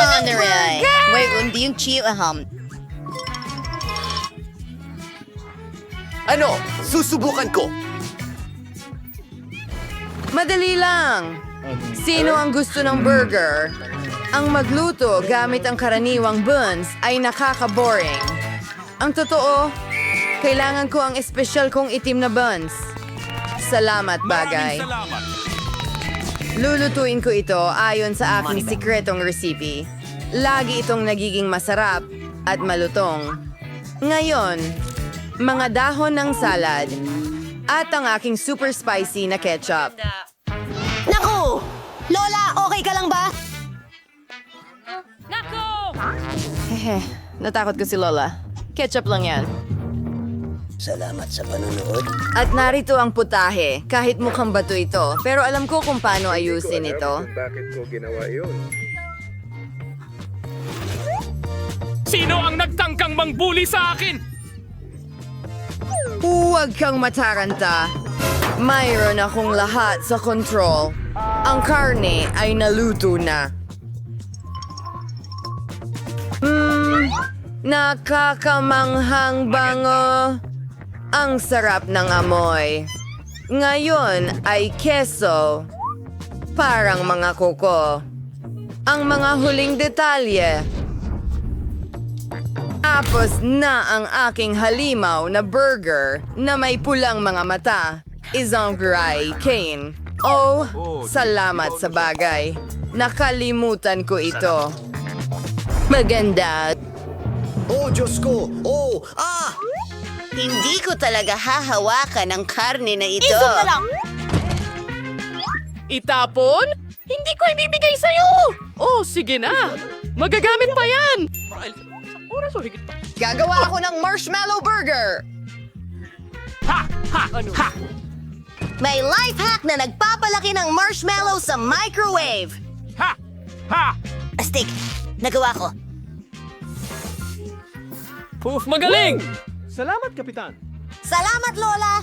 Sonneray. Wait, hindi yung chill. Ano? Susubukan ko. Madali lang. Sino ang gusto ng burger? Ang magluto gamit ang karaniwang buns ay nakaka-boring. Ang totoo, kailangan ko ang espesyal kong itim na buns. Salamat, bagay. Lulutuin ko ito ayon sa aking sikretong recipe. Lagi itong nagiging masarap at malutong. Ngayon, mga dahon ng salad at ang aking super spicy na ketchup. Naku! Lola, okay ka lang ba? Hehe, natakot ko si Lola. Ketchup lang yan. Salamat sa panonood. At narito ang putahe. Kahit mukhang bato ito, pero alam ko kung paano ayusin ito. Bakit ko ginawa yun? Sino ang nagtangkang mangbuli sa akin? Huwag kang mataranta. Mayroon akong lahat sa control. Ang karne ay naluto na. Nakakamanghang bango. Ang sarap ng amoy. Ngayon ay keso. Parang mga kuko. Ang mga huling detalye. Tapos na ang aking halimaw na burger na may pulang mga mata. Isang gray cane. Oh, salamat sa bagay. Nakalimutan ko ito. Maganda. Oh, Diyos ko! Oh! Ah! Hindi ko talaga hahawakan ang karne na ito. Itapon? Hindi ko ibibigay sa'yo! Oh, sige na! Magagamit pa yan! Oras o higit pa. Gagawa ako ng marshmallow burger. Ha! Ha! Ano? Ha! May life hack na nagpapalaki ng marshmallow sa microwave. Ha! Ha! Astig, nagawa ko. Poof, magaling! Salamat, Kapitan. Salamat, Lola!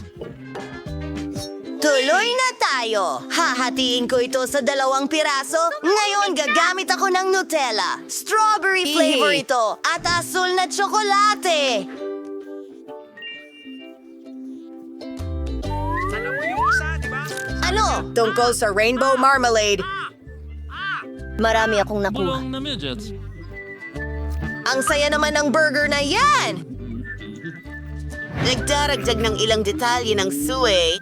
Tuloy na tayo. Hahatiin ko ito sa 2 piraso. Ngayon, gagamit ako ng Nutella. Strawberry flavor ito at asul na tsokolate. Alam mo yung isa, di ba? Ano? Tungkol sa rainbow marmalade. Marami akong nakuha. Na midgets. Ang saya naman ng burger na yan! Nagdaragdag ng ilang detalye ng suey.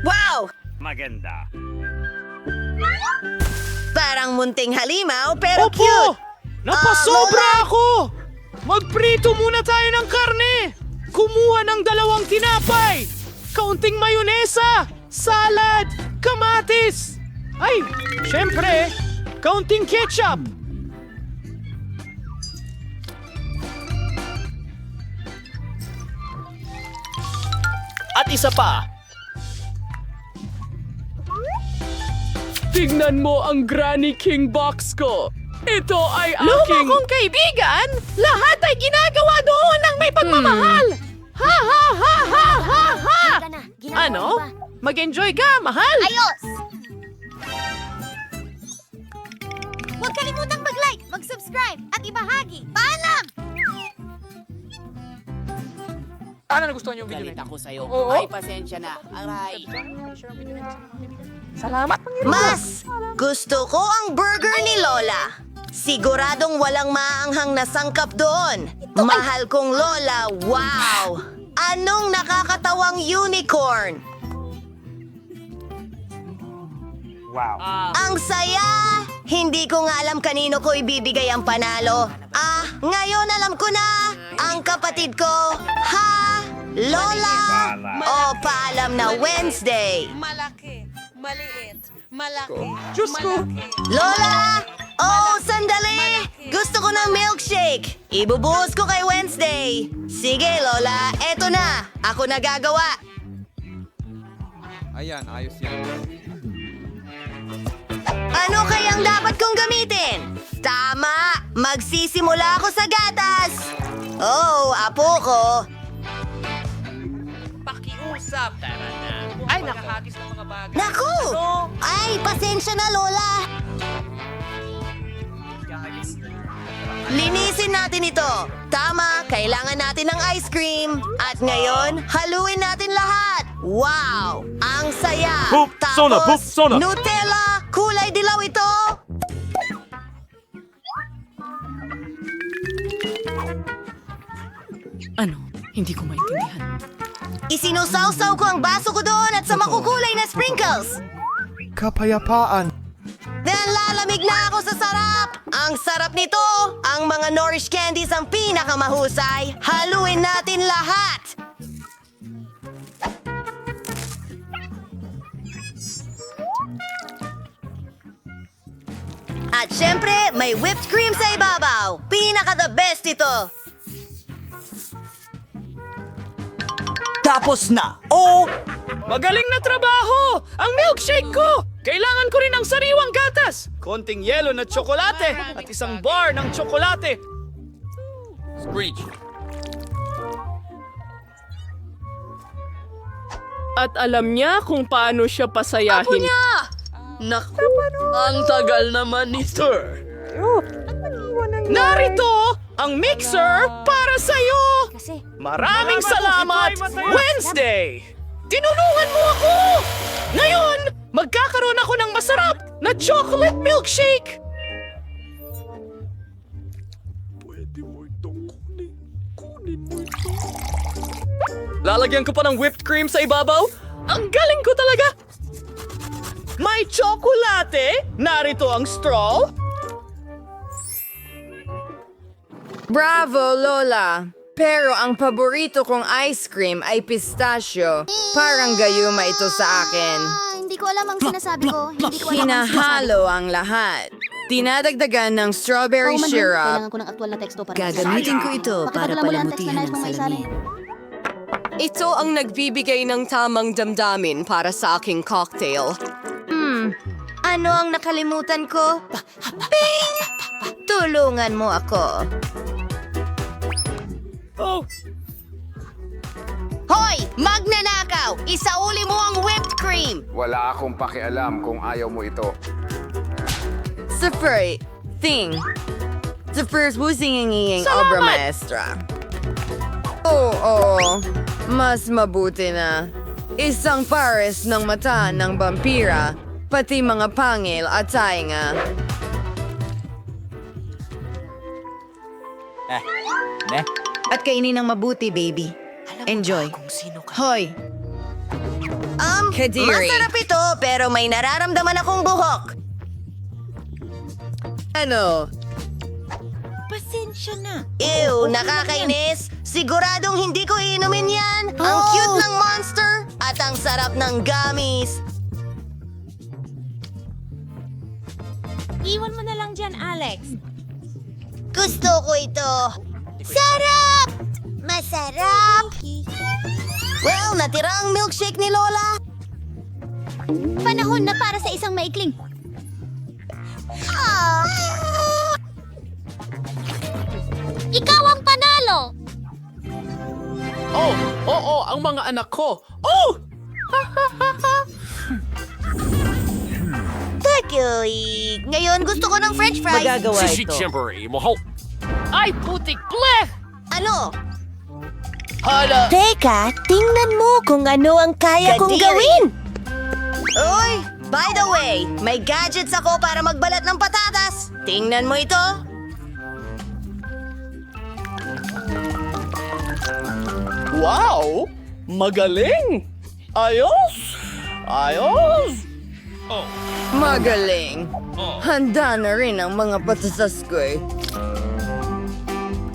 Wow! Maganda. Parang munting halimaw pero Opo! cute. Napasobra Lola! ako! Magprito muna tayo ng karne! Kumuha ng 2 tinapay! Kaunting mayonesa! Salad! Kamatis! Ay, syempre, kaunting ketchup! At isa pa. Tignan mo ang Granny King box ko. Ito ay aking... Luma kong kaibigan! Lahat ay ginagawa doon ng may pagmamahal! Ha ha ha ha ha ha! Ano? Mag-enjoy ka, mahal! Ayos! Huwag kalimutang mag-like, mag-subscribe at ibahagi. Paalam! Ano nagustuhan yung video na Galit ako sa'yo. Oo. Ay, pasensya na. Aray. Salamat. Mas gusto ko ang burger ni Lola. Siguradong walang maanghang na sangkap doon. Mahal kong Lola, wow! Anong nakakatawang unicorn? Wow. Ang saya! Hindi ko nga alam kanino ko ibibigay ang panalo. Ngayon alam ko na! Ang kapatid ko, ha? Lola! O paalam na Wednesday! Malaki, maliit, malaki, Diyos ko! Lola! Oh, sandali! Gusto ko ng milkshake! Ibubuhos ko kay Wednesday! Sige, Lola, eto na! Ako na gagawa! Ayan, ayos yan. Ano kayang dapat kong gamitin? Tama! Magsisimula ako sa gatas! Oh, apo ko! pakiusap. Tara na. Ay, nakahagis ng mga bagay. Naku! Ay, pasensya na, Lola! natin ito. Tama, kailangan natin ng ice cream. At ngayon, haluin natin lahat. Wow! Ang saya! Poop, sona, poop, sona. Nutella! Kulay dilaw ito! Ano? Hindi ko maintindihan. Isinusawsaw ko ang baso ko doon at sa makukulay na sprinkles. Kapayapaan. Nalalamig na ako sa sarap! Ang sarap nito! Ang mga Nourish candies ang pinakamahusay. Haluin natin lahat! At syempre, may whipped cream sa ibabaw. Pinaka-the best ito. Tapos na! Oh! Magaling na trabaho! Ang milkshake ko! Kailangan ko rin ng sariwang gatas! Konting yelo na tsokolate at isang bar ng tsokolate. Screech. At alam niya kung paano siya pasayahin. Naku, ang tagal naman ni Sir. Narito ang mixer para sa'yo! Maraming salamat, Wednesday! Tinulungan mo ako! Ngayon, magkakaroon ako ng masarap na chocolate milkshake! Lalagyan ko pa ng whipped cream sa ibabaw? Ang galing ko talaga! May tsokolate! Narito ang straw! Bravo, Lola! Pero ang paborito kong ice cream ay pistachio. Parang gayuma ito sa akin. Hindi ko alam ang sinasabi ko. Hindi ko alam ang sinasabi ko. Hinahalo ang lahat. Dinadagdagan ng strawberry Kailangan syrup. ko ng aktual na teksto para Gagamitin ko ito para Pakipadala mo lang ang text na palamutihan nais ang mong salamin. Ito ang nagbibigay ng tamang damdamin para sa aking cocktail. Ano ang nakalimutan ko? Ping! Tulungan mo ako. Oh, Hoy! Magnanakaw! Isauli mo ang whipped cream! Wala akong pakialam kung ayaw mo ito. Sa first thing. Sa first busing ngiyeng obra maestra. Oo, mas mabuti na. Isang pares ng mata ng vampira, pati mga pangil at tainga. At kainin ng mabuti, baby. Enjoy. Hoy, Kadiri. Masarap ito, pero may nararamdaman akong buhok. Ano? pasensya na. Ew, nakakainis. Siguradong hindi ko iinumin yan. Ang cute ng monster at ang sarap ng gummies. Iwan mo na lang dyan, Alex. Gusto ko ito. Sarap! Masarap! Well, natira ang milkshake ni Lola. Panahon na para sa isang maikling. Ikaw ang panalo! oh, oo, ang mga anak ko. Oh! Takoy! Ngayon gusto ko ng french fries. Magagawa ito. Ay, putik ple! Ano? Hala! Teka, tingnan mo kung ano ang kaya kong gawin. Uy, by the way, may gadgets ako para magbalat ng patatas. Tingnan mo ito. Wow! Magaling! Ayos! Ayos! Magaling. Handa na rin ang mga patatas ko eh.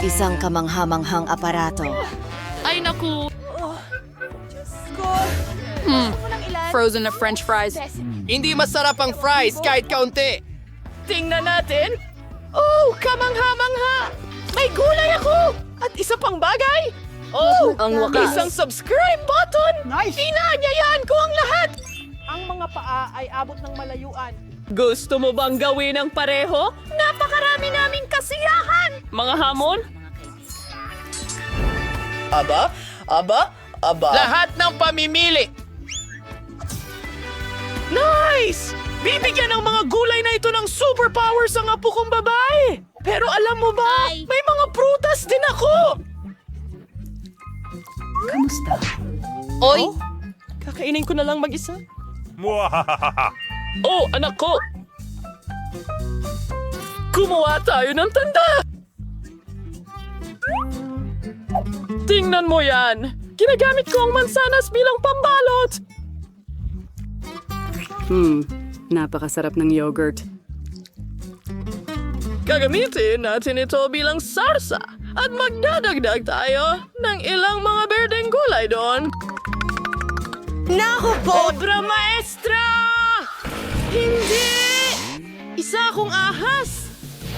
Isang kamanghamanghang aparato. Ay, naku! Frozen na french fries. Hindi masarap ang fries kahit kaunti. Tingnan natin. Oh, kamangha-mangha! May gulay ako! At isa pang bagay! Oh, Ang wakas. Isang subscribe button! Nice! Inaanyayahan ko ang lahat! Ang mga paa ay abot ng malayuan. Gusto mo bang gawin ang pareho? Napakarami naming kasiyahan! Mga hamon? Aba? Aba? Aba? Lahat ng pamimili! Nice! Bibigyan ng mga gulay na ito ng superpowers ang apo kong babae! Pero alam mo ba, may mga prutas Naku! Oy! Kakainin ko na lang mag-isa. Oh, anak ko! Gumawa tayo ng tanda! Tingnan mo yan! Ginagamit ko ang mansanas bilang pambalot! Napakasarap ng yogurt. Gagamitin natin ito bilang sarsa at magdadagdag tayo ng ilang mga berdeng gulay doon. Naku po! Obra maestra! Hindi! Isa akong ahas!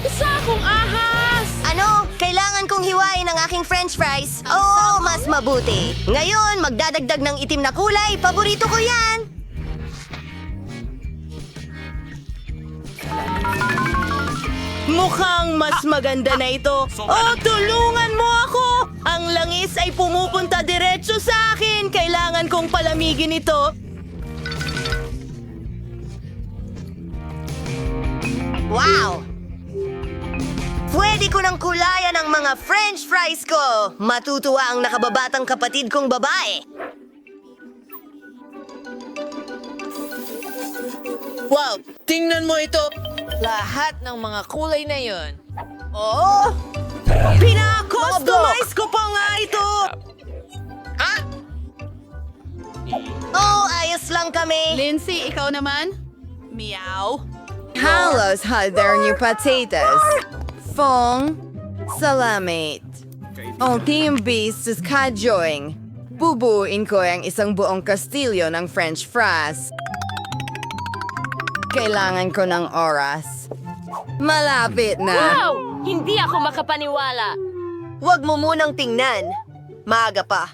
Isa akong ahas! Ano? Kailangan kong hiwain ang aking french fries. Oo, mas mabuti. Ngayon, magdadagdag ng itim na kulay. Paborito ko yan. Mukhang mas maganda na ito. Oh, tulungan mo ako! Ang langis ay pumupunta diretso sa akin. Kailangan kong palamigin ito. Wow! Pwede ko nang kulayan ang mga french fries ko. Matutuwa ang nakababatang kapatid kong babae. Wow! Tingnan mo ito! Lahat ng mga kulay na yon. Oh! Pina-customize ko pa nga ito. Oh, ayos lang kami. Lindsay, ikaw naman? Meow. Halos had their new potatoes. Fong, salamat. Ang team beast is kajoing. Bubuin ko ang isang buong kastilyo ng french fries. Kailangan ko ng oras. Malapit na. Wow! Hindi ako makapaniwala. Huwag mo munang tingnan. Maaga pa.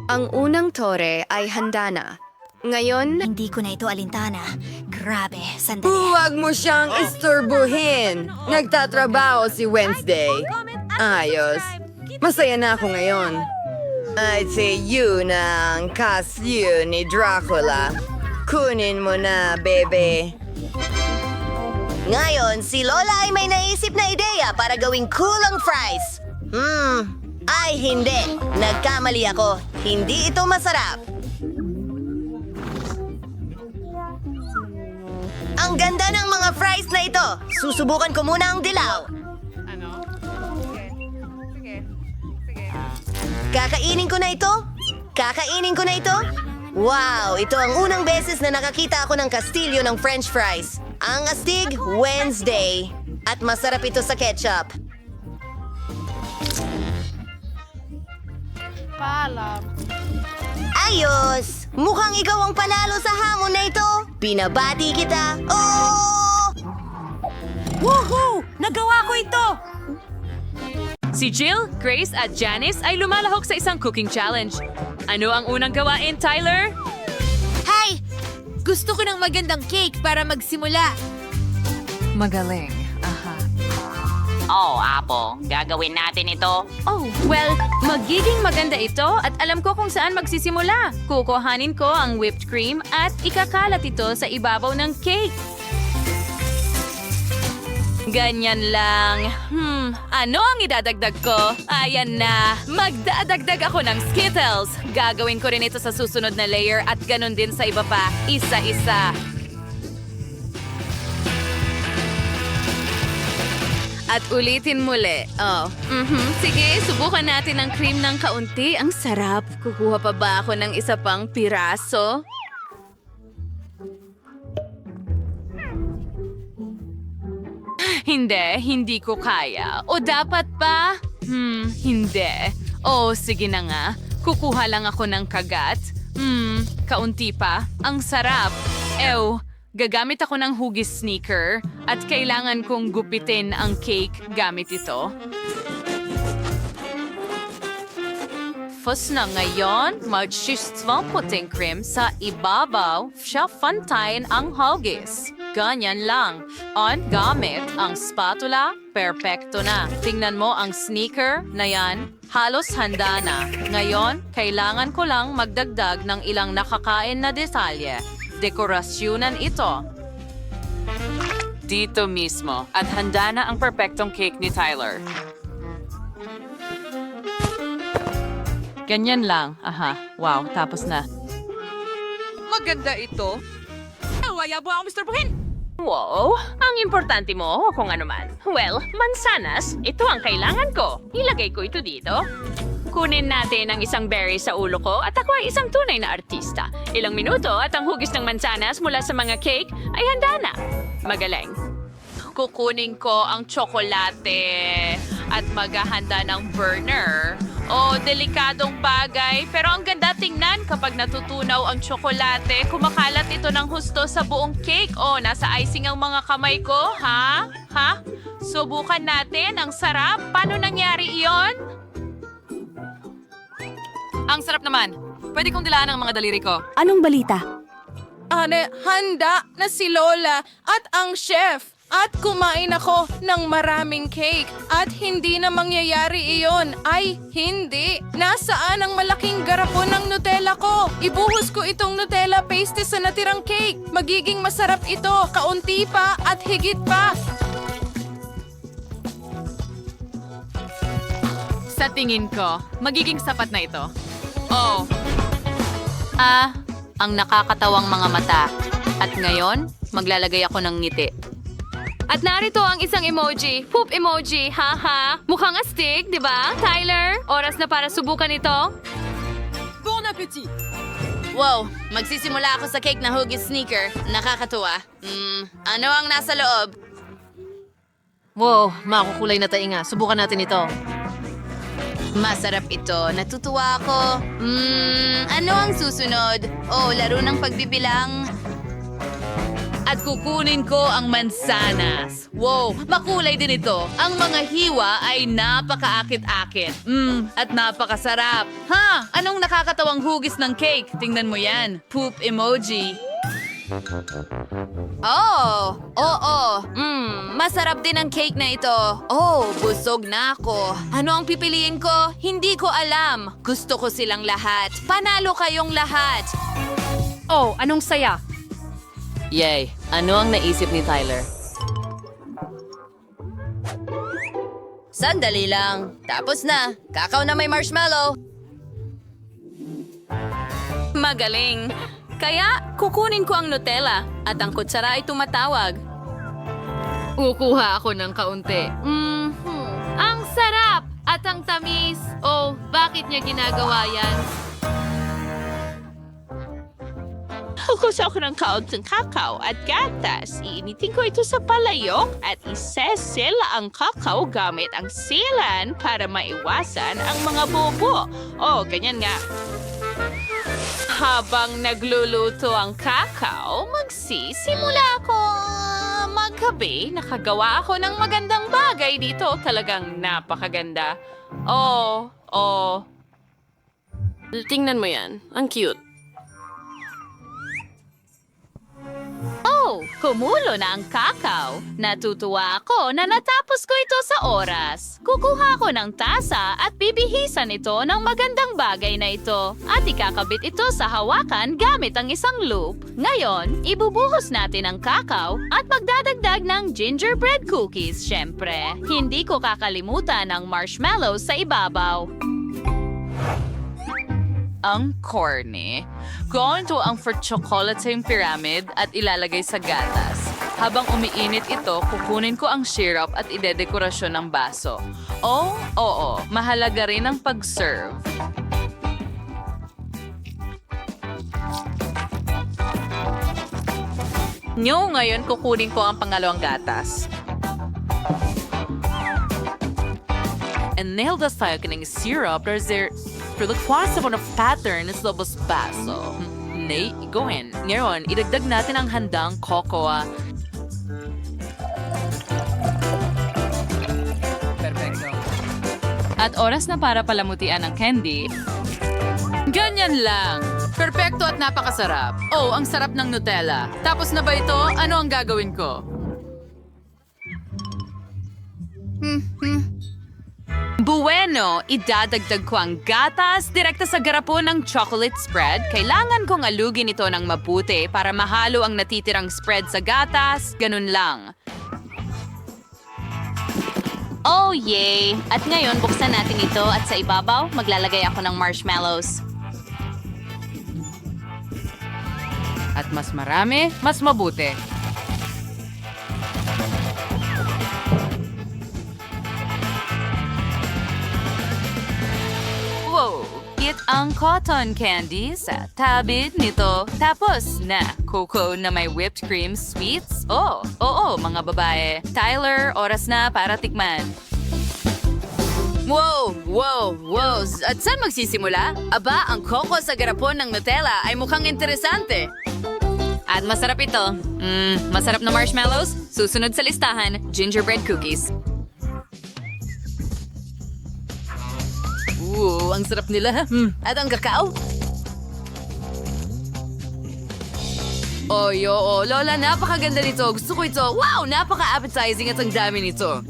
Ang unang tore ay handa na. Ngayon, Hindi ko na ito alintana. Grabe, sandali. Huwag mo siyang isturbuhin. Nagtatrabaho si Wednesday. Ayos. Masaya na ako ngayon. I'd say yun ang kasyo ni Dracula. Kunin mo na, bebe. Ngayon, si Lola ay may naisip na ideya para gawing cool ang fries. Ay hindi. Nagkamali ako. Hindi ito masarap. Ang ganda ng mga fries na ito. Susubukan ko muna ang dilaw. Kakainin ko na ito? Kakainin ko na ito? Wow! Ito ang unang beses na nakakita ako ng kastilyo ng french fries. Ang astig, Wednesday. At masarap ito sa ketchup. Ayos! Mukhang ikaw ang panalo sa hamon na ito. Pinabati kita. Oh! Woohoo! Nagawa ko ito! Si Jill, Grace at Janice ay lumalahok sa isang cooking challenge. Ano ang unang gawain, Tyler? Hey! Gusto ko ng magandang cake para magsimula. Magaling. Oh, Apo, gagawin natin ito. Oh, well, magiging maganda ito at alam ko kung saan magsisimula. Kukuhanin ko ang whipped cream at ikakalat ito sa ibabaw ng cake. Ganyan lang. Ano ang idadagdag ko? Ayan na. Magdadagdag ako ng Skittles. Gagawin ko rin ito sa susunod na layer at ganun din sa iba pa. Isa-isa. At ulitin muli. Oh. Sige, subukan natin ang cream ng kaunti. Ang sarap. Kukuha pa ba ako ng isa pang piraso? Hindi ko kaya. O dapat pa? Hindi. Oh, sige na nga. Kukuha lang ako ng kagat. Kaunti pa. Ang sarap. Ew. Gagamit ako ng hugis sneaker at kailangan kong gupitin ang cake gamit ito. Fus na ngayon, mag-shistwang puting cream sa ibabaw, siya fantayin ang hugis. Ganyan lang. On gamit ang spatula, perpekto na. Tingnan mo ang sneaker na yan, halos handa na. Ngayon, kailangan ko lang magdagdag ng ilang nakakain na detalye. Dekorasyonan ito. Dito mismo. At handa na ang perpektong cake ni Tyler. Ganyan lang. Aha. Wow, tapos na. Maganda ito. Wow, ang importante mo kung ano man. Well, mansanas, ito ang kailangan ko. Ilagay ko ito dito. Kunin natin ang isang berry sa ulo ko at ako ay isang tunay na artista. Ilang minuto at ang hugis ng mansanas mula sa mga cake ay handa na. Magaling. Kukunin ko ang tsokolate at maghahanda ng burner. Oh, delikadong bagay. Pero ang ganda tingnan kapag natutunaw ang tsokolate. Kumakalat ito ng husto sa buong cake. Oh, nasa icing ang mga kamay ko. Ha? Ha? Subukan natin. Ang sarap. Paano nangyari iyon? Ang sarap naman. Pwede kong dilaan ang mga daliri ko. Anong balita? Handa na si Lola at ang chef. At kumain ako ng maraming cake. At hindi na mangyayari iyon. Ay, hindi. Nasaan ang malaking garapon ng Nutella ko? Ibuhos ko itong Nutella paste sa natirang cake. Magiging masarap ito. Kaunti pa at higit pa. Sa tingin ko, magiging sapat na ito. Oh. Ang nakakatawang mga mata. At ngayon, maglalagay ako ng ngiti. At narito ang isang emoji. Poop emoji, haha. Mukhang astig, di ba? Tyler, oras na para subukan ito. Bon appetit! Wow, magsisimula ako sa cake na hugis sneaker. Nakakatuwa. Ano ang nasa loob? Wow, makukulay na tainga. Subukan natin ito. Masarap ito. Natutuwa ako. Ano ang susunod? Oh, laro ng pagbibilang. At kukunin ko ang mansanas. Wow, makulay din ito. Ang mga hiwa ay napakaakit-akit. At napakasarap. Ha? Anong nakakatawang hugis ng cake? Tingnan mo yan. Poop emoji. Oh, oo. Masarap din ang cake na ito. Oh, busog na ako. Ano ang pipiliin ko? Hindi ko alam. Gusto ko silang lahat. Panalo kayong lahat. Oh, anong saya? Yay, ano ang naisip ni Tyler? Sandali lang. Tapos na. Kakao na may marshmallow. Magaling. Kaya, kukunin ko ang Nutella at ang kutsara ay tumatawag. Kukuha ako ng kaunti. Ang sarap at ang tamis. Oh, bakit niya ginagawa yan? Kukusa ako ng kaunting kakao at gatas. Iinitin ko ito sa palayok at isesela ang kakao gamit ang silan para maiwasan ang mga bubo. Oh, ganyan nga. Habang nagluluto ang kakao, magsisimula ako magkape. Nakagawa ako ng magandang bagay dito. Talagang napakaganda. Oh. Tingnan mo yan. Ang cute. Oh, kumulo na ang kakao. Natutuwa ako na natapos ko ito sa oras. Kukuha ko ng tasa at bibihisan ito ng magandang bagay na ito. At ikakabit ito sa hawakan gamit ang isang loop. Ngayon, ibubuhos natin ang kakao at magdadagdag ng gingerbread cookies, syempre. Hindi ko kakalimutan ang marshmallows sa ibabaw. Ang corny. Gawin to ang for chocolate pyramid at ilalagay sa gatas. Habang umiinit ito, kukunin ko ang syrup at idedekorasyon ng baso. Oh, oo, mahalaga rin ang pag-serve. Ngayon kukunin ko ang pangalawang gatas. And nail the tayo ng syrup Produkwasa mo ng pattern sa lobos baso. Nay, gawin. Ngayon, idagdag natin ang handang cocoa. Perfecto. At oras na para palamutian ang candy. Ganyan lang. Perfecto at napakasarap. Oh, ang sarap ng Nutella. Tapos na ba ito? Ano ang gagawin ko? Bueno, idadagdag ko ang gatas direkta sa garapon ng chocolate spread. Kailangan kong alugin ito ng mabuti para mahalo ang natitirang spread sa gatas. Ganun lang. Oh, yay! At ngayon, buksan natin ito at sa ibabaw, maglalagay ako ng marshmallows. At mas marami, mas mabuti. Wow! Kit ang cotton candy sa tabid nito. Tapos na cocoa na may whipped cream sweets. Oh, oo, mga babae. Tyler, oras na para tikman. Wow! Wow! Wow! At saan magsisimula? Aba, ang coco sa garapon ng Nutella ay mukhang interesante. At masarap ito. Masarap na marshmallows. Susunod sa listahan, gingerbread cookies. Ooh, ang sarap nila. At ang kakao. Oo, Lola, napakaganda nito. Gusto ko ito. Wow, napaka-appetizing at ang dami nito.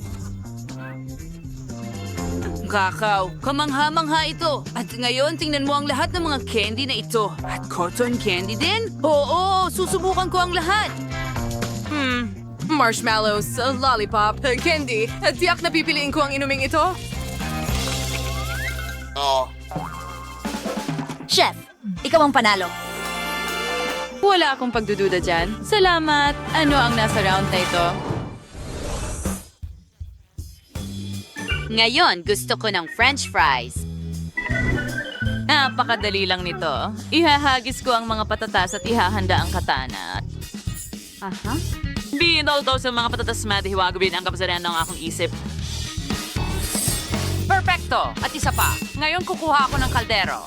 Kakao, kamangha-mangha ito. At ngayon, tingnan mo ang lahat ng mga candy na ito. At cotton candy din? Oo, susubukan ko ang lahat. Marshmallows, lollipop, candy. At tiyak na pipiliin ko ang inuming ito. Chef, ikaw ang panalo. Wala akong pagdududa dyan. Salamat. Ano ang nasa round na ito? Ngayon, gusto ko ng french fries. Napakadali lang nito. Ihahagis ko ang mga patatas at ihahanda ang katana. Aha. Binaldaw sa mga patatas madihiwagawin ang kapasaran ng akong isip. Perfecto! At isa pa, ngayon kukuha ako ng kaldero.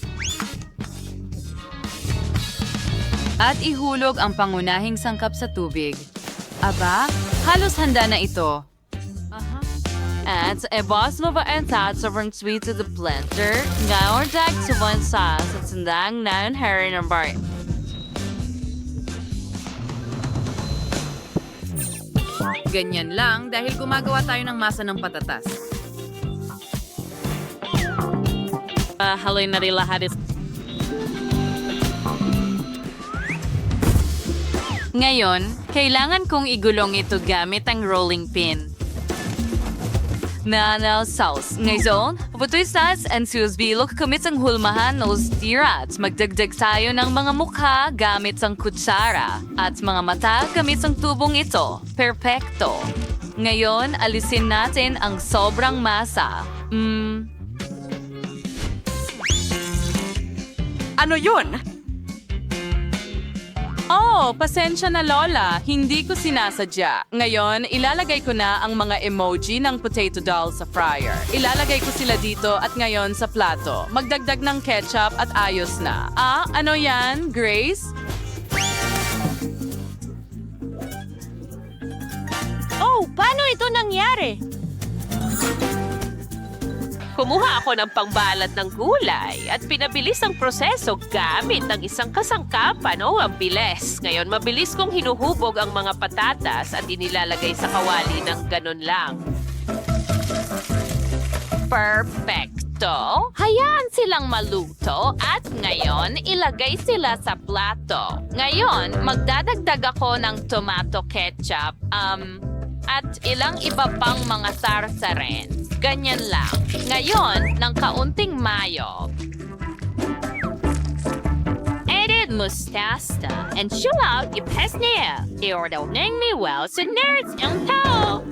At ihulog ang pangunahing sangkap sa tubig. Aba, halos handa na ito. At ebos mo ba ang sobrang sweet to the blender? Ngayon tag sa one sauce at sandang naon herring ng bar. Ganyan lang dahil gumagawa tayo ng masa ng patatas. Haloy na rin lahat ito. Ngayon, kailangan kong igulong ito gamit ang rolling pin. Nanal sauce. Ngayon, putoy sauce and susbilok kamit ang hulmahan ng stirat. Magdagdag tayo ng mga mukha gamit ang kutsara. At mga mata gamit ang tubong ito. Perfecto. Ngayon, alisin natin ang sobrang masa. Ano yun? Oh, pasensya na Lola. Hindi ko sinasadya. Ngayon, ilalagay ko na ang mga emoji ng potato doll sa fryer. Ilalagay ko sila dito at ngayon sa plato. Magdagdag ng ketchup at ayos na. Ano yan, Grace? Oh, paano ito nangyari? Kumuha ako ng pangbalat ng gulay at pinabilis ang proseso gamit ang isang kasangkapan o ang bilis. Ngayon, mabilis kong hinuhubog ang mga patatas at inilalagay sa kawali ng ganun lang. Perfecto! Hayaan silang maluto at ngayon ilagay sila sa plato. Ngayon, magdadagdag ako ng tomato ketchup at ilang iba pang mga sarsarin. Ganyan lang. Ngayon, ng kaunting mayo. Edit mustasta and chill out ipesniya. Iordawning mi well sa nerds ang tao.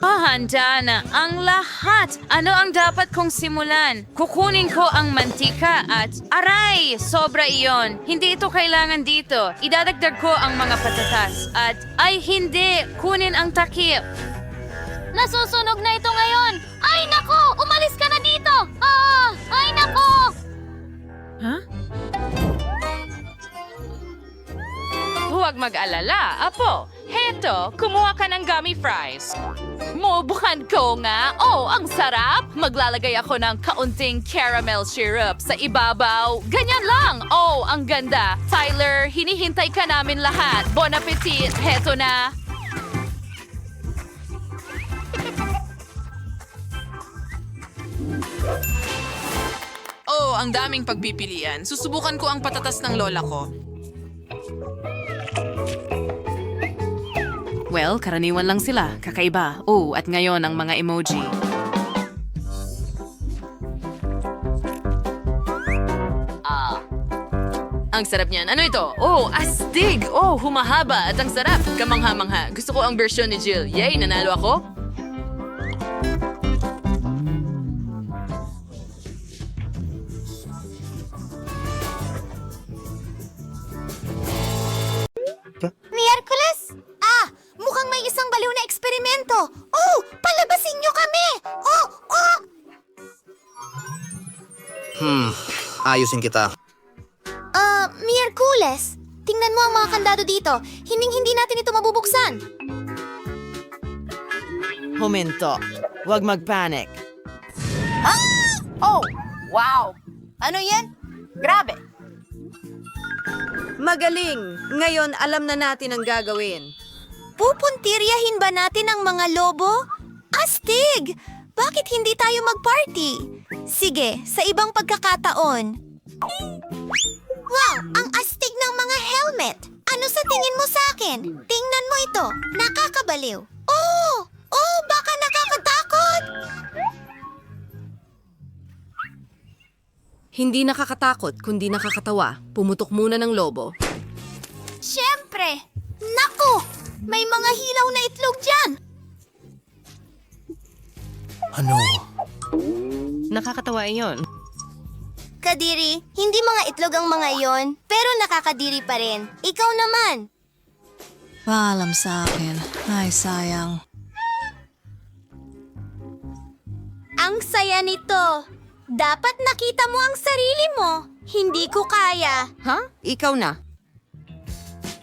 Handa na ang lahat. Ano ang dapat kong simulan? Kukunin ko ang mantika at aray! Sobra iyon. Hindi ito kailangan dito. Idadagdag ko ang mga patatas at ay hindi! Kunin ang takip. Nasusunog na ito ngayon! Ay, nako! Umalis ka na dito! Ay, nako! Huwag mag-alala, Apo. Heto, kumuha ka ng gummy fries. Mubukan ko nga. Oh, ang sarap! Maglalagay ako ng kaunting caramel syrup sa ibabaw. Ganyan lang! Oh, ang ganda. Tyler, hinihintay ka namin lahat. Bon appetit! Heto na! Oh, ang daming pagpipilian. Susubukan ko ang patatas ng lola ko. Well, karaniwan lang sila. Kakaiba. Oh, at ngayon ang mga emoji. Ang sarap niyan. Ano ito? Oh, astig! Oh, humahaba at ang sarap. Kamangha-mangha. Gusto ko ang version ni Jill. Yay, nanalo ako? Miyerkules? Mukhang may isang baliw na eksperimento. Oh, palabasin niyo kami! Oh! Ayusin kita. Miyerkules, tingnan mo ang mga kandado dito. Hindi natin ito mabubuksan. Huminto. Huwag mag-panic. Oh, wow! Ano yan? Grabe! Magaling! Ngayon, alam na natin ang gagawin. Pupuntiryahin ba natin ang mga lobo? Astig! Bakit hindi tayo mag-party? Sige, sa ibang pagkakataon. Wow! Ang astig ng mga helmet! Ano sa tingin mo sa akin? Tingnan mo ito. Nakakabaliw. Oh! Oh, baka nakakatakot! Hindi nakakatakot, kundi nakakatawa. Pumutok muna ng lobo. Siyempre! Naku! May mga hilaw na itlog dyan! Ano? Nakakatawa iyon. Kadiri, hindi mga itlog ang mga iyon, pero nakakadiri pa rin. Ikaw naman! Paalam sa akin. Ay, sayang. Ang saya nito! Dapat nakita mo ang sarili mo. Hindi ko kaya. Ha? Ikaw na.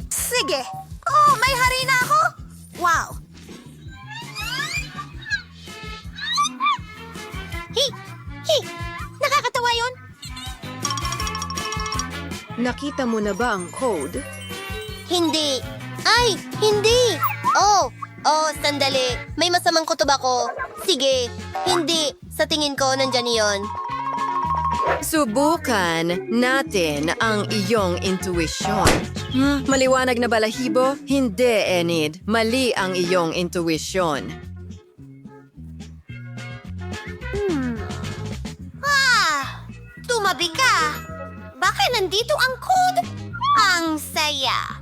Sige. Oh, may hari na ako? Wow. Nakakatawa yun. Nakita mo na ba ang code? Hindi. Ay, hindi. Oh, sandali. May masamang kutob ako. Sige. Hindi. Sa tingin ko, nandyan iyon. Subukan natin ang iyong intuition. Maliwanag na balahibo? Hindi, Enid. Mali ang iyong intuition. Tumabi ka. Baka nandito ang code. Ang saya.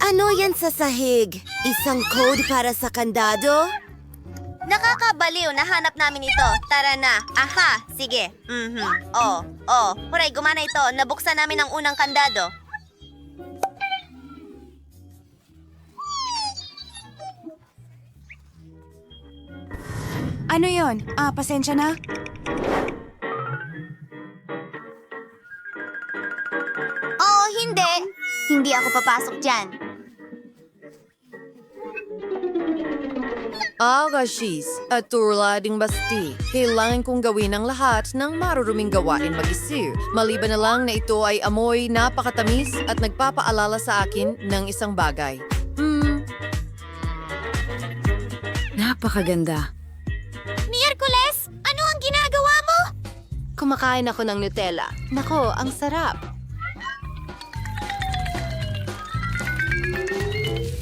Ano yan sa sahig? Isang code para sa kandado? Nakakabaliw, nahanap namin ito. Tara na. Aha, sige. Huray, gumana ito. Nabuksan namin ang unang kandado. Ano yon? Pasensya na. Oh, hindi. Hindi ako papasok dyan. Agashis at turlading basti. Kailangan kong gawin ang lahat ng maruruming gawain mag-isir. Maliban na lang na ito ay amoy napakatamis at nagpapaalala sa akin ng isang bagay. Napakaganda. Miyerkules, ano ang ginagawa mo? Kumakain ako ng Nutella. Nako, ang sarap.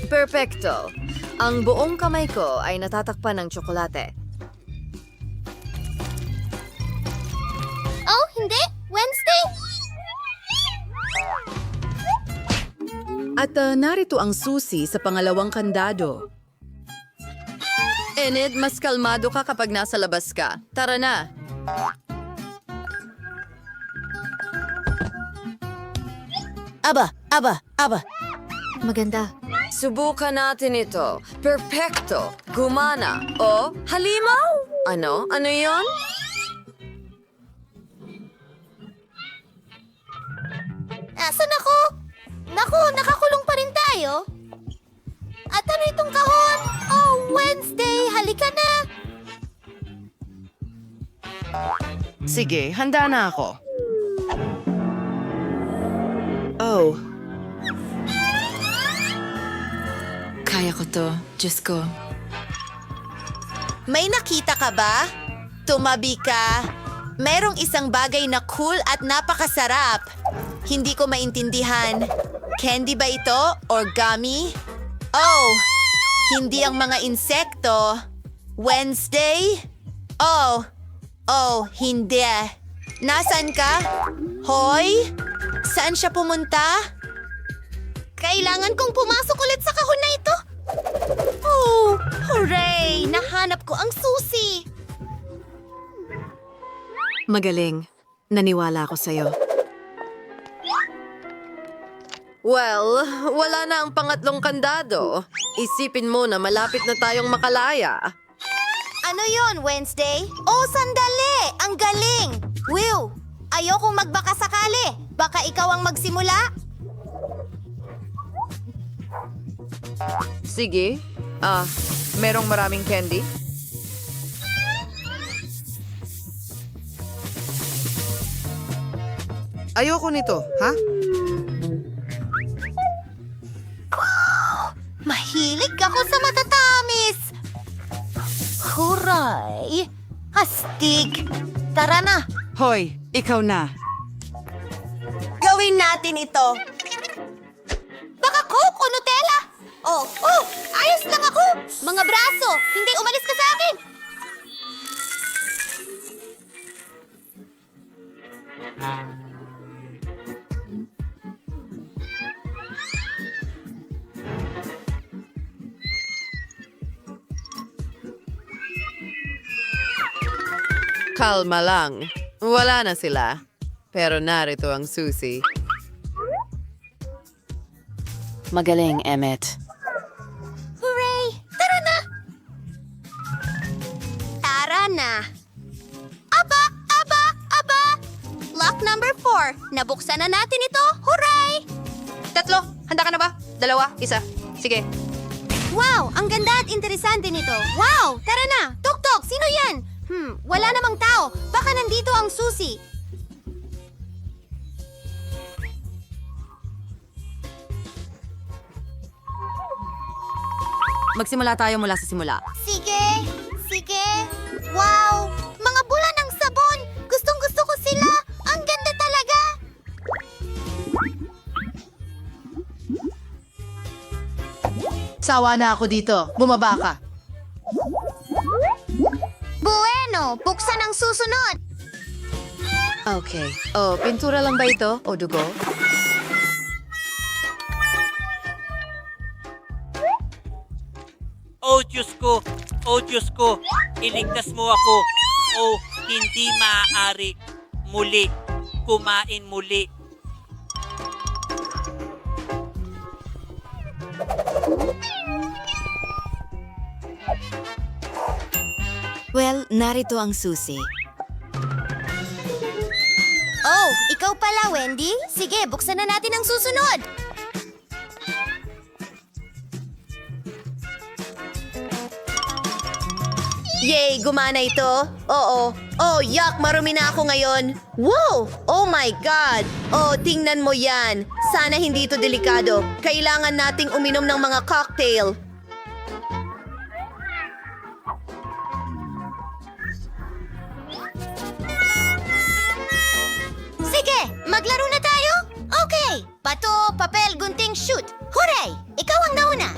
Perfecto. Ang buong kamay ko ay natatakpan ng tsokolate. Oh, hindi? Wednesday? At narito ang susi sa pangalawang kandado. Enid, mas kalmado ka kapag nasa labas ka. Tara na! Aba. Maganda. Subukan natin ito. Perfecto! Gumana! O, halimaw! Ano? Ano yon? Nasaan ako? Naku, nakakulong pa rin tayo. At ano itong kahon? Oh, Wednesday, halika na. Sige, handa na ako. Oh. Kaya ko to. Diyos ko. May nakita ka ba? Tumabi ka. Merong isang bagay na cool at napakasarap. Hindi ko maintindihan. Candy ba ito or gummy? Oh, hindi ang mga insekto. Wednesday? Oh, hindi. Nasaan ka? Hoy? Saan siya pumunta? Kailangan kong pumasok ulit sa kahon na ito. Oh, hooray! Nahanap ko ang susi. Magaling. Naniwala ako sa'yo. Well, wala na ang pangatlong kandado. Isipin mo na malapit na tayong makalaya. Ano yon, Wednesday? Oh, sandali! Ang galing! Will, ayokong magbaka sakali. Baka ikaw ang magsimula? Sige. Merong maraming candy? Ayoko nito, ha? Mahilig ako sa matatamis! Huray! Astig! Tara na! Hoy, ikaw na. Gawin natin ito! Baka Coke o Nutella? Oh, ayos lang ako! Mga braso, hindi umalis ka sa akin! Kalma lang. Wala na sila. Pero narito ang susi. Magaling, Emmett. Hooray! Tara na! Tara na! Aba! Lock number 4. Nabuksan na natin ito. Hooray! 3. Handa ka na ba? 2, 1. Sige. Wow! Ang ganda at interesante nito. Wow! Tara na! Tuk-tuk! Sino yan? Wala namang tao. Baka nandito ang susi. Magsimula tayo mula sa simula. Sige! Wow! Mga bula ng sabon! Gustong-gusto ko sila! Ang ganda talaga! Sawa na ako dito. Bumaba ka. Bueno! Buksan ang susunod! Okay. Oh, pintura lang ba ito? O dugo? Oh Diyos ko, iligtas mo ako. Oh, hindi maaari muli, kumain muli. Well, narito ang susi. Oh, ikaw pala, Wendy? Sige, buksan na natin ang susunod! Yay! Gumana ito? Oo. Oh, yuck! Marumi na ako ngayon. Wow! Oh my God! Oh, tingnan mo yan. Sana hindi ito delikado. Kailangan nating uminom ng mga cocktail. Sige! Maglaro na tayo? Okay! Pato, papel, gunting, shoot! Hooray! Ikaw ang nauna!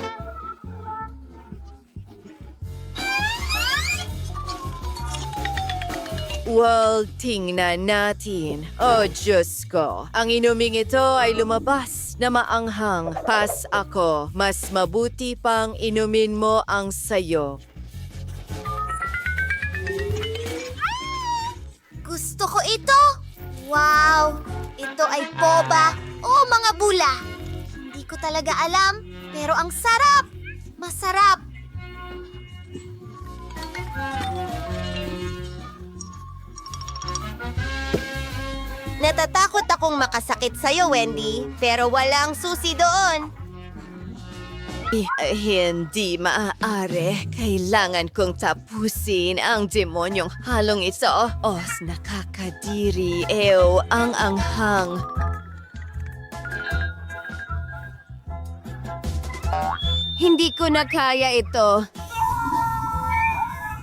Well, tingnan natin. Oh, Diyos ko. Ang inuming ito ay lumabas na maanghang. Pas ako. Mas mabuti pang inumin mo ang sayo. Gusto ko ito! Wow! Ito ay boba o mga bula. Hindi ko talaga alam, pero ang sarap! Masarap! Natatakot akong makasakit sa'yo, Wendy, pero walang susi doon. Hindi maaari. Kailangan kong tapusin ang demonyong halong ito. Os, nakakadiri. Ew, ang anghang. Hindi ko na kaya ito.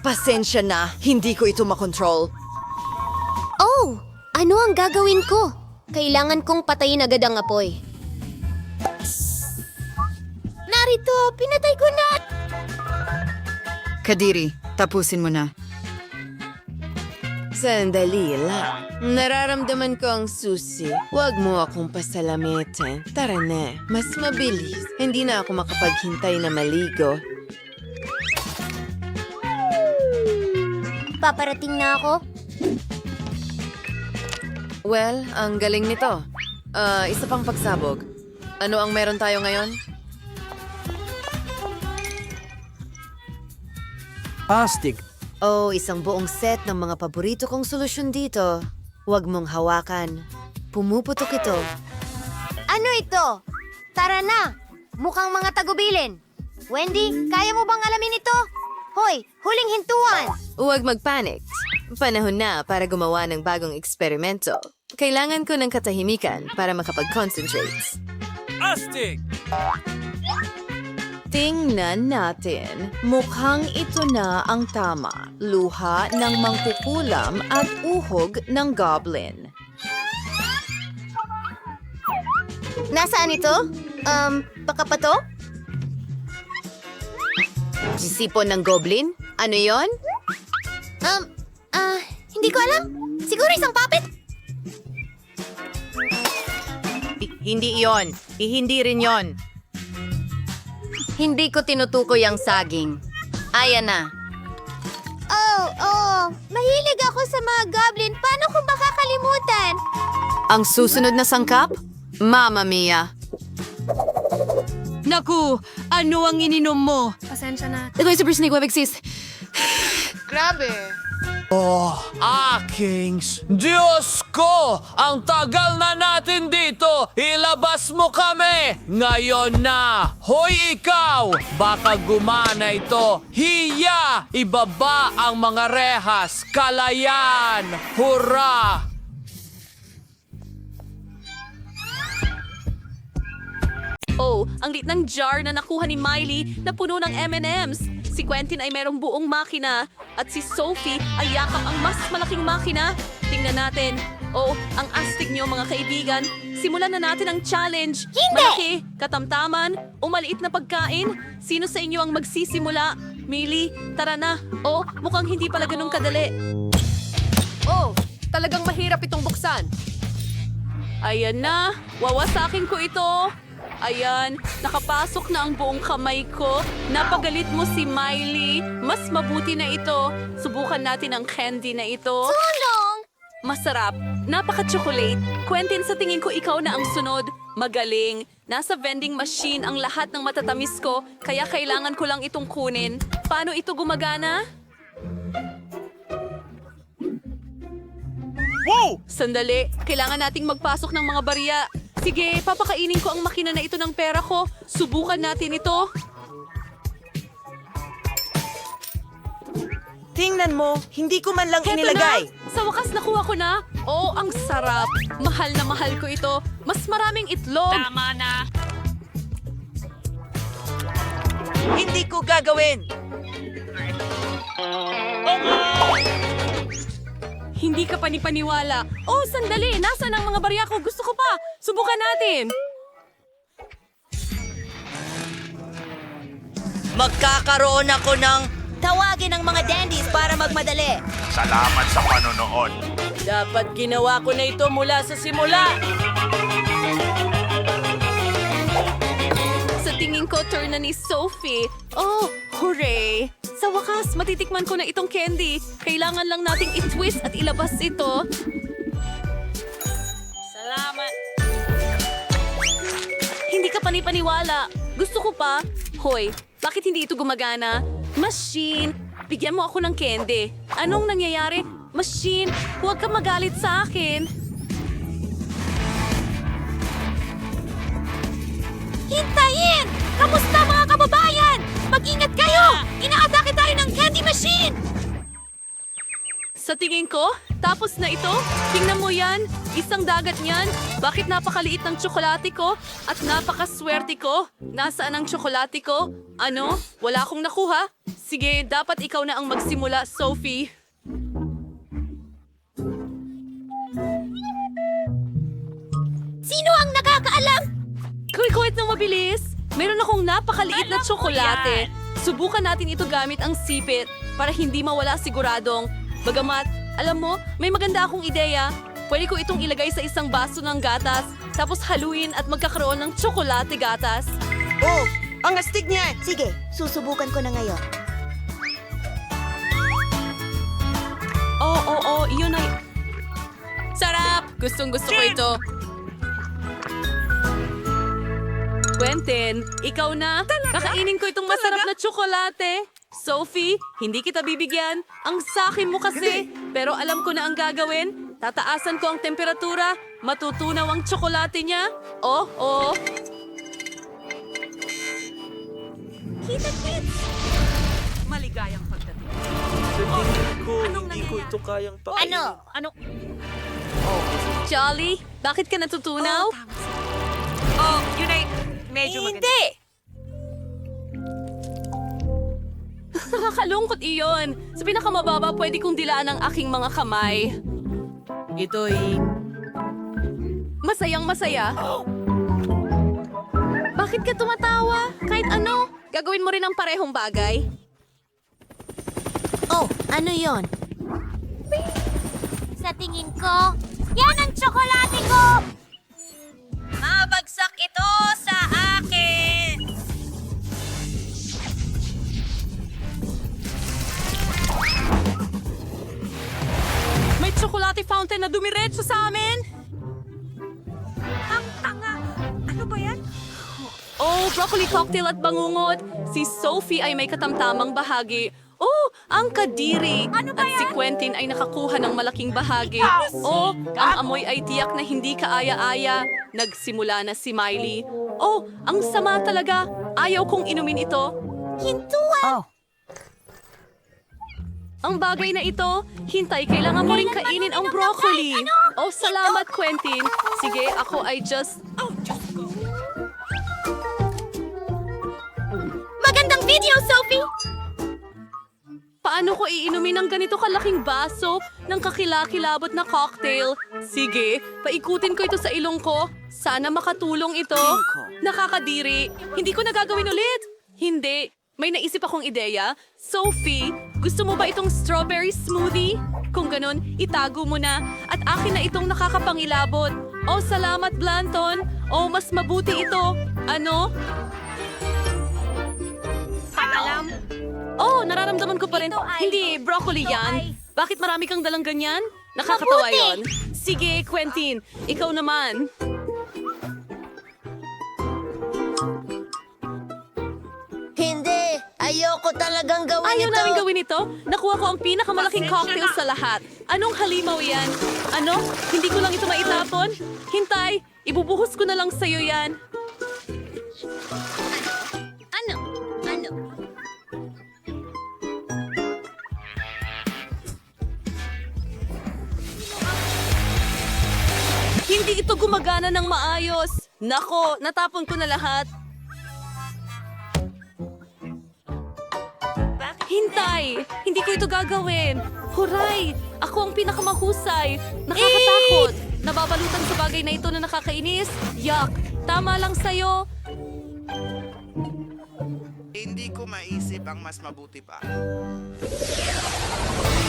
Pasensya na. Hindi ko ito makontrol. Oh! Ano ang gagawin ko? Kailangan kong patayin agad ang apoy. ito? Pinatay ko na! Kadiri, tapusin mo na. Sandali lang. Nararamdaman ko ang susi. Huwag mo akong pasalamitin. Tara na, mas mabilis. Hindi na ako makapaghintay na maligo. Paparating na ako. Well, ang galing nito. Isa pang pagsabog. Ano ang meron tayo ngayon? Astig. Oh, isang buong set ng mga paborito kong solusyon dito. Huwag mong hawakan. Pumuputok ito. Ano ito? Tara na! Mukhang mga tagubilin. Wendy, kaya mo bang alamin ito? Hoy, huling hintuan! Huwag magpanic. Panahon na para gumawa ng bagong eksperimento. Kailangan ko ng katahimikan para makapag-concentrate. Astig! Tingnan natin. Mukhang ito na ang tama. Luha ng mangkukulam at uhog ng goblin. Nasaan ito? Baka pa to? Sipon ng goblin? Ano yon? Hindi ko alam. Siguro isang puppet? Hindi iyon. Hindi rin yon. Hindi ko tinutukoy ang saging. Ayan na. Mahilig ako sa mga goblin. Paano ko makakalimutan? Ang susunod na sangkap? Mamma Mia! Naku, ano ang ininom mo? Pasensya na. Ito ay Super Snake Web Exist. Akings! Diyos ko! Ang tagal na natin dito! Ilabas mo kami! Ngayon na! Hoy ikaw! Baka gumana ito! Hiya! Ibaba ang mga rehas! Kalayan! Hurra! Oh, ang lit ng jar na nakuha ni Miley na puno ng M&M's. Si Quentin ay merong buong makina at si Sophie ay yakap ang mas malaking makina. Tingnan natin. Oh, ang astig niyo mga kaibigan. Simulan na natin ang challenge. Hindi! Malaki, katamtaman, o maliit na pagkain. Sino sa inyo ang magsisimula? Miley, tara na. Oh, mukhang hindi pala ganun kadali. Oh, talagang mahirap itong buksan. Ayan na, wawasakin ko ito. Ayan, nakapasok na ang buong kamay ko. Napagalit mo si Miley. Mas mabuti na ito. Subukan natin ang candy na ito. Tulong! Masarap. Napaka-chocolate. Quentin, sa tingin ko ikaw na ang sunod. Magaling. Nasa vending machine ang lahat ng matatamis ko, kaya kailangan ko lang itong kunin. Paano ito gumagana? Wow! Sandali, kailangan nating magpasok ng mga barya. Sige, papakainin ko ang makina na ito ng pera ko. Subukan natin ito. Tingnan mo, hindi ko man lang Heto inilagay. na! Sa wakas nakuha ko na. Oh, ang sarap. Mahal na mahal ko ito. Mas maraming itlog. Tama na! Hindi ko gagawin. Hindi ka panipaniwala. Oh, sandali. Nasaan ang mga barya ko? Gusto ko pa. Subukan natin. Magkakaroon ako ng... Tawagin ang mga dandies para magmadali. Salamat sa panonood. Dapat ginawa ko na ito mula sa simula. Sa tingin ko, turn na ni Sophie. Oh, hooray! Sa wakas, matitikman ko na itong candy. Kailangan lang nating i-twist at ilabas ito. Salamat. Hindi ka panipaniwala. Gusto ko pa. Hoy, bakit hindi ito gumagana? Machine, bigyan mo ako ng candy. Anong nangyayari? Machine, huwag ka magalit sa akin. Hintayin! Kamusta mga kababayan? Mag-ingat kayo! Inaatake tayo ng candy machine! Sa tingin ko, tapos na ito. Tingnan mo yan. Isang dagat niyan. Bakit napakaliit ng tsokolate ko? At napakaswerte ko. Nasaan ang tsokolate ko? Ano? Wala akong nakuha? Sige, dapat ikaw na ang magsimula, Sophie. Sino ang nakakaalam? Kuwit ng mabilis. Meron akong napakaliit na tsokolate. Subukan natin ito gamit ang sipit para hindi mawala siguradong. Bagamat, alam mo, may maganda akong ideya. Pwede ko itong ilagay sa isang baso ng gatas, tapos haluin at magkakaroon ng tsokolate gatas. Oh, ang astig niya! Sige, susubukan ko na ngayon. Oo, iyon ay... Sarap! Gustong-gusto ko ito. Quentin, ikaw na. Kakainin ko itong masarap na tsokolate. Sophie, hindi kita bibigyan. Ang sakin mo kasi. Pero alam ko na ang gagawin. Tataasan ko ang temperatura. Matutunaw ang tsokolate niya. Oh. Kita-kits! Maligayang pagdating. Hindi ko ito kayang Ano? Jolly, bakit ka natutunaw? Yun ay medyo maganda. Hindi! Nakakalungkot iyon. Sa pinakamababa, pwede kong dilaan ang aking mga kamay. Ito'y... Masayang masaya. Bakit ka tumatawa? Kahit ano, gagawin mo rin ang parehong bagay. Oh, ano yon? Sa tingin ko, yan ang tsokolate ko! Mabagsak ito sa akin! May tsokolate fountain na dumiretso sa amin. Ang tanga! Ano ba yan? Oh, broccoli cocktail at bangungot. Si Sophie ay may katamtamang bahagi. Oh, ang kadiri. Ano ba At si yan? Quentin ay nakakuha ng malaking bahagi. Oh, ang amoy ay tiyak na hindi kaaya-aya. Nagsimula na si Miley. Oh, ang sama talaga. Ayaw kong inumin ito. Hintuan! Ang bagay na ito, hintay, kailangan mo rin kainin ang broccoli. Oh, salamat, Quentin. Sige, ako ay just... Magandang video, Sophie! Paano ko iinumin ng ganito kalaking baso ng kakilakilabot na cocktail? Sige, paikutin ko ito sa ilong ko. Sana makatulong ito. Nakakadiri. Hindi ko nagagawin ulit. Hindi. May naisip akong ideya. Sophie, gusto mo ba itong strawberry smoothie? Kung ganun, itago mo na. At akin na itong nakakapangilabot. Oh, salamat, Blanton. Oh, mas mabuti ito. Ano? Alam, Oh, nararamdaman ko pa rin. Ito ay- Hindi, broccoli ito yan. ay- Bakit marami kang dalang ganyan? Nakakatawa Mabuti! yon. Sige, Quentin. Ikaw naman. Hindi! Ayoko talagang gawin Ayaw ito! namin gawin ito. Nakuha ko ang pinakamalaking cocktail sa lahat. Anong halimaw yan? Ano? Hindi ko lang ito maitapon? Hintay, ibubuhos ko na lang sa'yo yan. Ano? Hindi ito gumagana ng maayos. Nako, natapon ko na lahat. Hintay! Hindi ko ito gagawin. Huray! Ako ang pinakamahusay. Nakakatakot. Nababalutan sa bagay na ito na nakakainis. Yak! Tama lang sa'yo. Hindi ko maisip ang mas mabuti pa.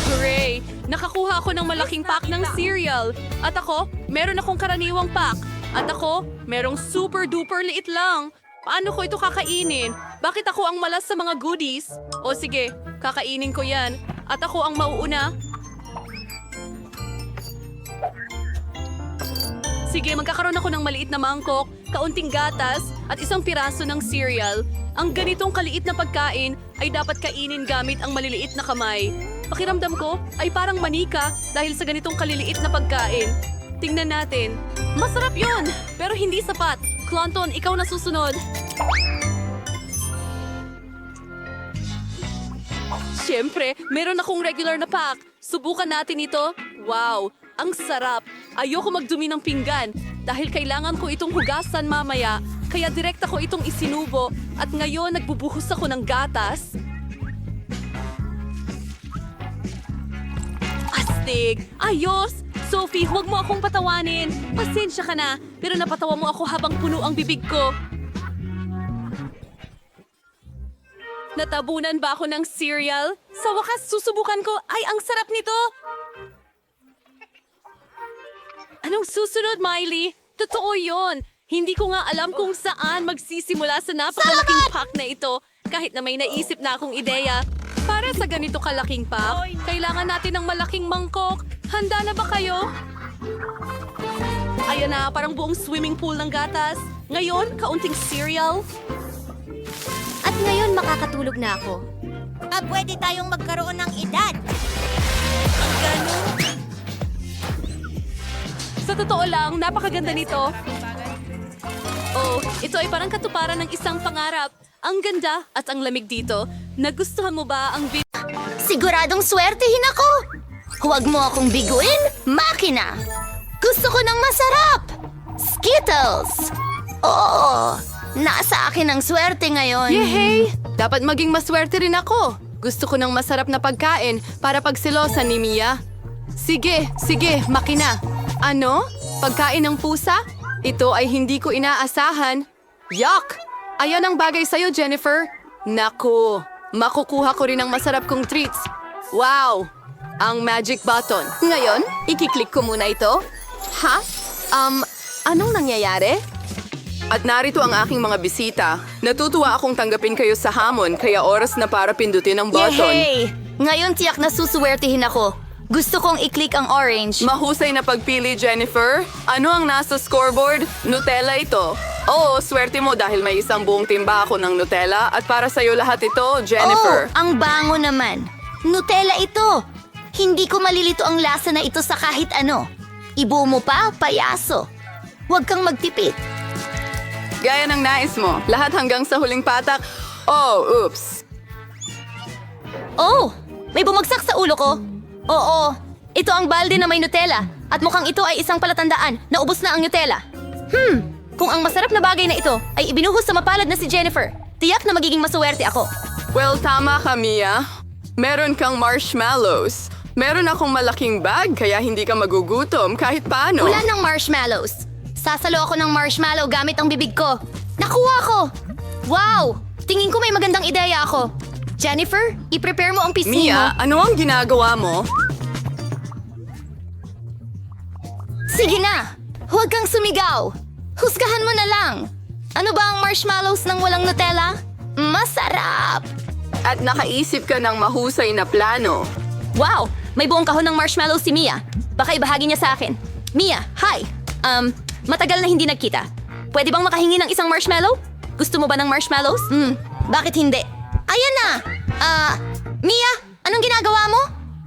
Hooray! Nakakuha ako ng malaking pack ng cereal. At ako, meron akong karaniwang pack. At ako, merong super duper liit lang. Paano ko ito kakainin? Bakit ako ang malas sa mga goodies? O sige, kakainin ko yan. At ako ang mauuna. Sige, magkakaroon ako ng maliit na mangkok, kaunting gatas, at isang piraso ng cereal. Ang ganitong kaliit na pagkain ay dapat kainin gamit ang maliliit na kamay. Pakiramdam ko ay parang manika dahil sa ganitong kaliliit na pagkain. Tingnan natin. Masarap yun, pero hindi sapat. Clonton, ikaw na susunod. Siyempre, meron akong regular na pack. Subukan natin ito. Wow, ang sarap. Ayoko magdumi ng pinggan dahil kailangan ko itong hugasan mamaya. Kaya direkta ko itong isinubo at ngayon nagbubuhos ako ng gatas. Astig! Ayos! Sophie, huwag mo akong patawanin. Pasensya ka na, pero napatawa mo ako habang puno ang bibig ko. Natabunan ba ako ng cereal? Sa wakas, susubukan ko. Ay, ang sarap nito! Anong susunod, Miley? Totoo yon. Hindi ko nga alam kung saan magsisimula sa napakalaking pack na ito. Kahit na may naisip na akong ideya. Para sa ganito kalaking pack, kailangan natin ng malaking mangkok. Handa na ba kayo? Ayan na, parang buong swimming pool ng gatas. Ngayon, kaunting cereal. At ngayon makakatulog na ako. Pwede tayong magkaroon ng edad. Sa totoo lang, napakaganda nito. Oh, ito ay parang katuparan ng isang pangarap. Ang ganda at ang lamig dito. Nagustuhan mo ba ang Siguradong swertehin ako. Huwag mo akong biguin, makina. Gusto ko ng masarap. Skittles. Oo, nasa akin ang swerte ngayon. Yehey! Dapat maging maswerte rin ako. Gusto ko ng masarap na pagkain para pagsilosan ni Mia. Sige, makina. Ano? Pagkain ng pusa? Ito ay hindi ko inaasahan. Yuck! Ayan ang bagay sa'yo, Jennifer. Naku, makukuha ko rin ang masarap kong treats. Wow! Ang magic button. Ngayon, ikiklik ko muna ito. Ha? Anong nangyayari? At narito ang aking mga bisita. Natutuwa akong tanggapin kayo sa hamon, kaya oras na para pindutin ang button. Yehey! Ngayon tiyak na susuwertehin ako. Gusto kong i-click ang orange. Mahusay na pagpili, Jennifer. Ano ang nasa scoreboard? Nutella ito. Oo, swerte mo dahil may isang buong timba ako ng Nutella at para sa'yo lahat ito, Jennifer. Oh, ang bango naman. Nutella ito. Hindi ko malilito ang lasa na ito sa kahit ano. Ibuo mo pa, payaso. Huwag kang magtipid. Gaya ng nais mo. Lahat hanggang sa huling patak. Oh, oops. Oh, may bumagsak sa ulo ko. Oo, ito ang balde na may Nutella. At mukhang ito ay isang palatandaan na ubos na ang Nutella. Kung ang masarap na bagay na ito ay ibinuhos sa mapalad na si Jennifer, tiyak na magiging masuwerte ako. Well, tama ka, Mia. Meron kang marshmallows. Meron akong malaking bag, kaya hindi ka magugutom kahit paano. Wala ng marshmallows. Sasalo ako ng marshmallow gamit ang bibig ko. Nakuha ko! Wow! Tingin ko may magandang ideya ako. Jennifer, i-prepare mo ang pisngi mo. Mia, ano ang ginagawa mo? Sige na! Huwag kang sumigaw! Husgahan mo na lang! Ano ba ang marshmallows ng walang Nutella? Masarap! At nakaisip ka ng mahusay na plano. Wow! May buong kahon ng marshmallows si Mia. Baka ibahagi niya sa akin. Mia, hi! Matagal na hindi nagkita. Pwede bang makahingi ng isang marshmallow? Gusto mo ba ng marshmallows? Bakit hindi? Ayan na! Mia, anong ginagawa mo?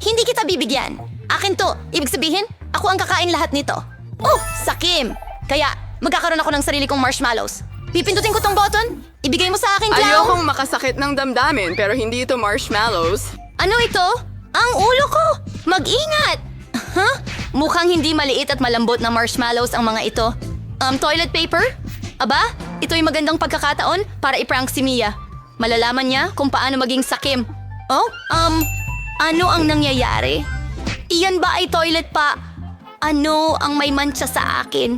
Hindi kita bibigyan. Akin to. Ibig sabihin, ako ang kakain lahat nito. Oh, sakim! Kaya, magkakaroon ako ng sarili kong marshmallows. Pipindutin ko tong button. Ibigay mo sa akin, clown. Ayokong makasakit ng damdamin pero hindi ito marshmallows. Ano ito? Ang ulo ko! Mag-ingat! Huh? Mukhang hindi maliit at malambot na marshmallows ang mga ito. Toilet paper? Aba, ito'y magandang pagkakataon para i-prank si Mia. Malalaman niya kung paano maging sakim. Oh, ano ang nangyayari? Iyan ba ay toilet pa? Ano ang may mantsa sa akin?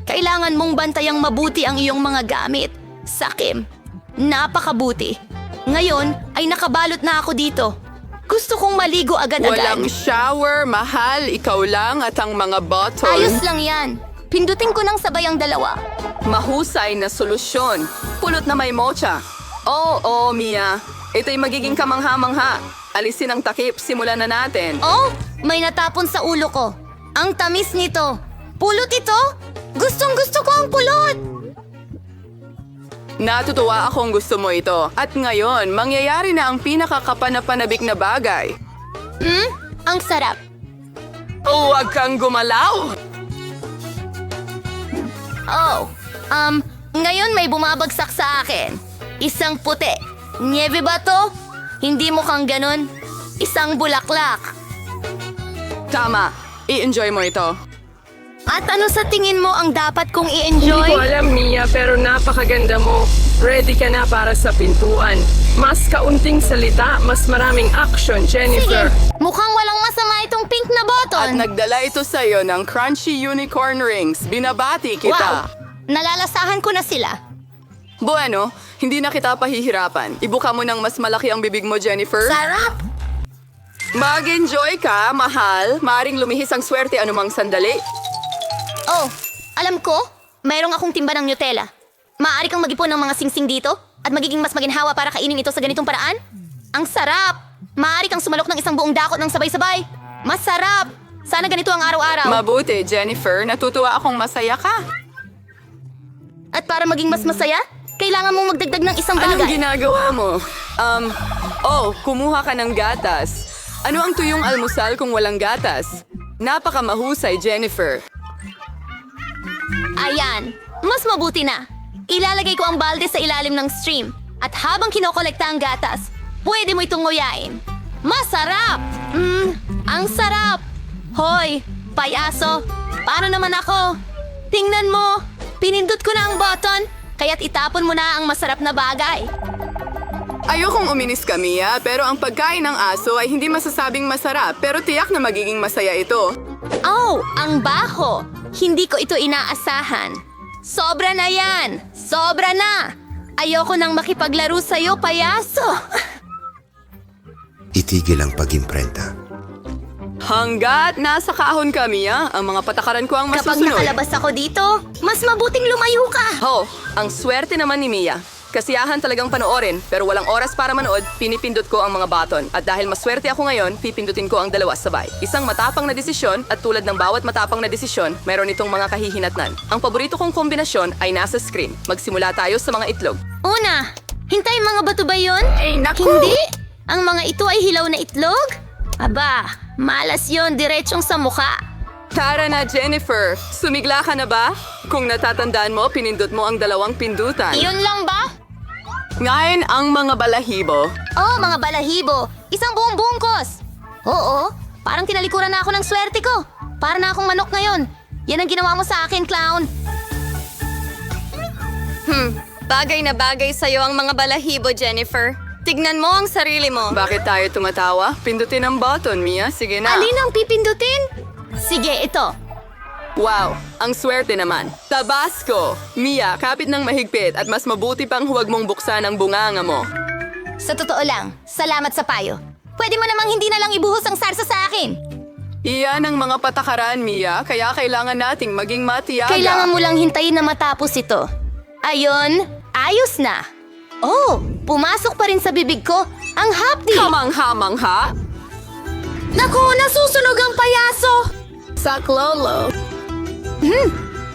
Kailangan mong bantayang mabuti ang iyong mga gamit. Sakim, napakabuti. Ngayon ay nakabalot na ako dito. Gusto kong maligo agad-agad. Walang shower, mahal, ikaw lang at ang mga bottle. Ayos lang yan. Pindutin ko ng sabay ang dalawa. Mahusay na solusyon. Pulot na may mocha. Oo, Mia. Ito'y magiging kamangha-mangha. Alisin ang takip, simulan na natin. Oh, may natapon sa ulo ko. Ang tamis nito. Pulot ito? Gustong-gusto ko ang pulot. Natutuwa akong gusto mo ito. At ngayon, mangyayari na ang pinakakapanapanabik na bagay. Ang sarap. Huwag kang gumalaw! Oh, ngayon may bumabagsak sa akin. Isang puti. Niebe ba to? Hindi mukhang ganun. Isang bulaklak. Tama, i-enjoy mo ito. At ano sa tingin mo ang dapat kong Hindi ko i-enjoy? alam, Mia, pero napakaganda mo. Ready ka na para sa pintuan. Mas kaunting salita, mas maraming action, Sige, Jennifer. mukhang walang masama itong pink na At button. nagdala ito sa'yo ng crunchy unicorn rings. Binabati kita. Wow, nalalasahan ko na sila. Bueno, hindi na kita pahihirapan. Ibuka mo ng mas malaki ang bibig mo, Jennifer. Sarap! Mag-enjoy ka, mahal. Maaring lumihis ang swerte anumang sandali. Oh, alam ko, mayroong akong timba ng Nutella. Maaari kang mag-ipon ng mga singsing dito at magiging mas maginhawa para kainin ito sa ganitong paraan? Ang sarap! Maaari kang sumalok ng isang buong dakot ng sabay-sabay. Masarap! Sana ganito ang araw-araw. Mabuti, Jennifer. Natutuwa akong masaya ka. At para maging mas masaya, kailangan mong magdagdag ng isang Anong bagay. ginagawa mo? Kumuha ka ng gatas. Ano ang tuyong almusal kung walang gatas? Napakamahusay, Jennifer. Ayan, mas mabuti na. Ilalagay ko ang balde sa ilalim ng stream. At habang kinokolekta ang gatas, pwede mo itong nguyain. Masarap! Ang sarap! Hoy, payaso, paano naman ako? Tingnan mo, pinindot ko na ang button, kaya't itapon mo na ang masarap na bagay. Ayokong uminis ka, Mia, pero ang pagkain ng aso ay hindi masasabing masarap, pero tiyak na magiging masaya ito. Oh, ang baho! Hindi ko ito inaasahan. Sobra na yan! Sobra na! Ayoko nang makipaglaro sa'yo, payaso! Itigil ang pag-imprenta. Hanggat nasa kahon ka, Mia, ang mga patakaran ko ang Kapag masusunod. nakalabas ako dito, mas mabuting lumayo ka! Oh, ang swerte naman ni Mia. Kasiyahan talagang panoorin, pero walang oras para manood, pinipindot ko ang mga button. At dahil maswerte ako ngayon, pipindutin ko ang dalawa sabay. Isang matapang na desisyon, at tulad ng bawat matapang na desisyon, mayroon itong mga kahihinatnan. Ang paborito kong kombinasyon ay nasa screen. Magsimula tayo sa mga itlog. Una, hintay mga bato ba yun? naku! Hindi! Ang mga ito ay hilaw na itlog? Aba, malas yon diretsong sa mukha. Tara na, Jennifer. Sumigla ka na ba? Kung natatandaan mo, pinindot mo ang dalawang pindutan. Iyon lang ba? Ngayon ang mga balahibo. Oh, mga balahibo. Isang buong bungkos. Oo, parang tinalikuran na ako ng swerte ko. Para na akong manok ngayon. Yan ang ginawa mo sa akin, clown. Bagay na bagay sa'yo ang mga balahibo, Jennifer. Tignan mo ang sarili mo. Bakit tayo tumatawa? Pindutin ang button, Mia. Sige na. Alin ang pipindutin? Sige, ito. Wow, ang swerte naman. Tabasco! Mia, kapit ng mahigpit at mas mabuti pang huwag mong buksan ang bunganga mo. Sa totoo lang, salamat sa payo. Pwede mo namang hindi na lang ibuhos ang sarsa sa akin. Iyan ang mga patakaran, Mia, kaya kailangan nating maging matiyaga. Kailangan mo lang hintayin na matapos ito. Ayon, ayos na. Oh, pumasok pa rin sa bibig ko ang hapdi. Kamangha-mangha? Naku, nasusunog ang payaso! Saklolo.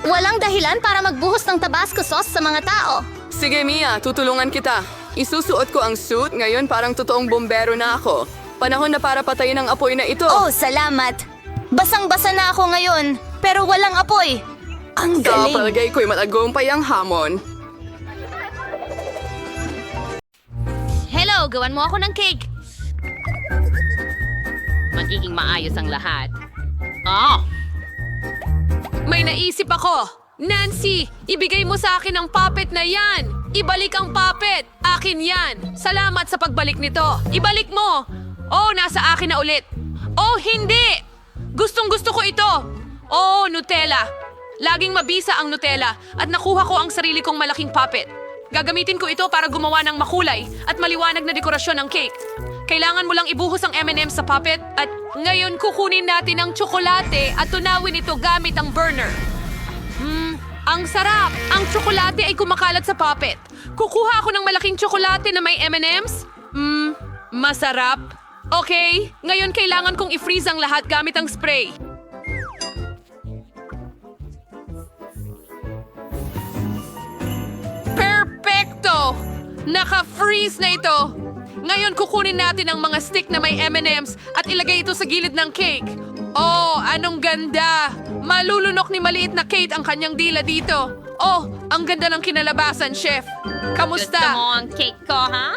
Walang dahilan para magbuhos ng Tabasco sauce sa mga tao. Sige, Mia, tutulungan kita. Isusuot ko ang suit, ngayon parang totoong bombero na ako. Panahon na para patayin ang apoy na ito. Oh, salamat. Basang-basa na ako ngayon, pero walang apoy. Ang Sa galing. palagay ko'y matagumpay ang hamon. Hello, gawan mo ako ng cake. Magiging maayos ang lahat. May naisip ako. Nancy, ibigay mo sa akin ang puppet na yan. Ibalik ang puppet. Akin yan. Salamat sa pagbalik nito. Ibalik mo. Oh, nasa akin na ulit. Oh, hindi. Gustong-gusto ko ito. Oh, Nutella. Laging mabisa ang Nutella at nakuha ko ang sarili kong malaking puppet. Gagamitin ko ito para gumawa ng makulay at maliwanag na dekorasyon ng cake. Kailangan mo lang ibuhos ang M&M sa puppet at ngayon kukunin natin ang tsokolate at tunawin ito gamit ang burner. Ang sarap! Ang tsokolate ay kumakalat sa puppet. Kukuha ako ng malaking tsokolate na may M&Ms. Masarap. Okay, ngayon kailangan kong i-freeze ang lahat gamit ang spray. Perfecto! Naka-freeze na ito. Ngayon kukunin natin ang mga stick na may M&Ms at ilagay ito sa gilid ng cake. Oh, anong ganda! Malulunok ni maliit na Kate ang kanyang dila dito. Oh, ang ganda ng kinalabasan, chef. Kamusta? Gusto mo ang cake ko, ha?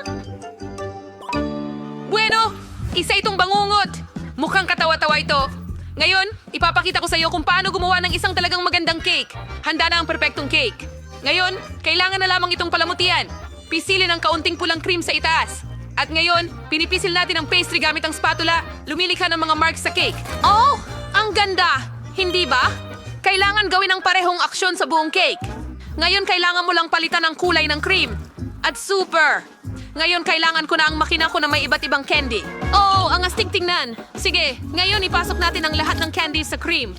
Bueno, isa itong bangungot. Mukhang katawa-tawa ito. Ngayon, ipapakita ko sa iyo kung paano gumawa ng isang talagang magandang cake. Handa na ang perpektong cake. Ngayon, kailangan na lamang itong palamutian. Pisilin ang kaunting pulang cream sa itaas. At ngayon, pinipisil natin ang pastry gamit ang spatula. Lumili ka ng mga marks sa cake. Oh, ang ganda! Hindi ba? Kailangan gawin ang parehong aksyon sa buong cake. Ngayon kailangan mo lang palitan ang kulay ng cream. At super! Ngayon kailangan ko na ang makina ko na may iba't ibang candy. Oh, ang astig tingnan. Sige, ngayon ipasok natin ang lahat ng candy sa cream.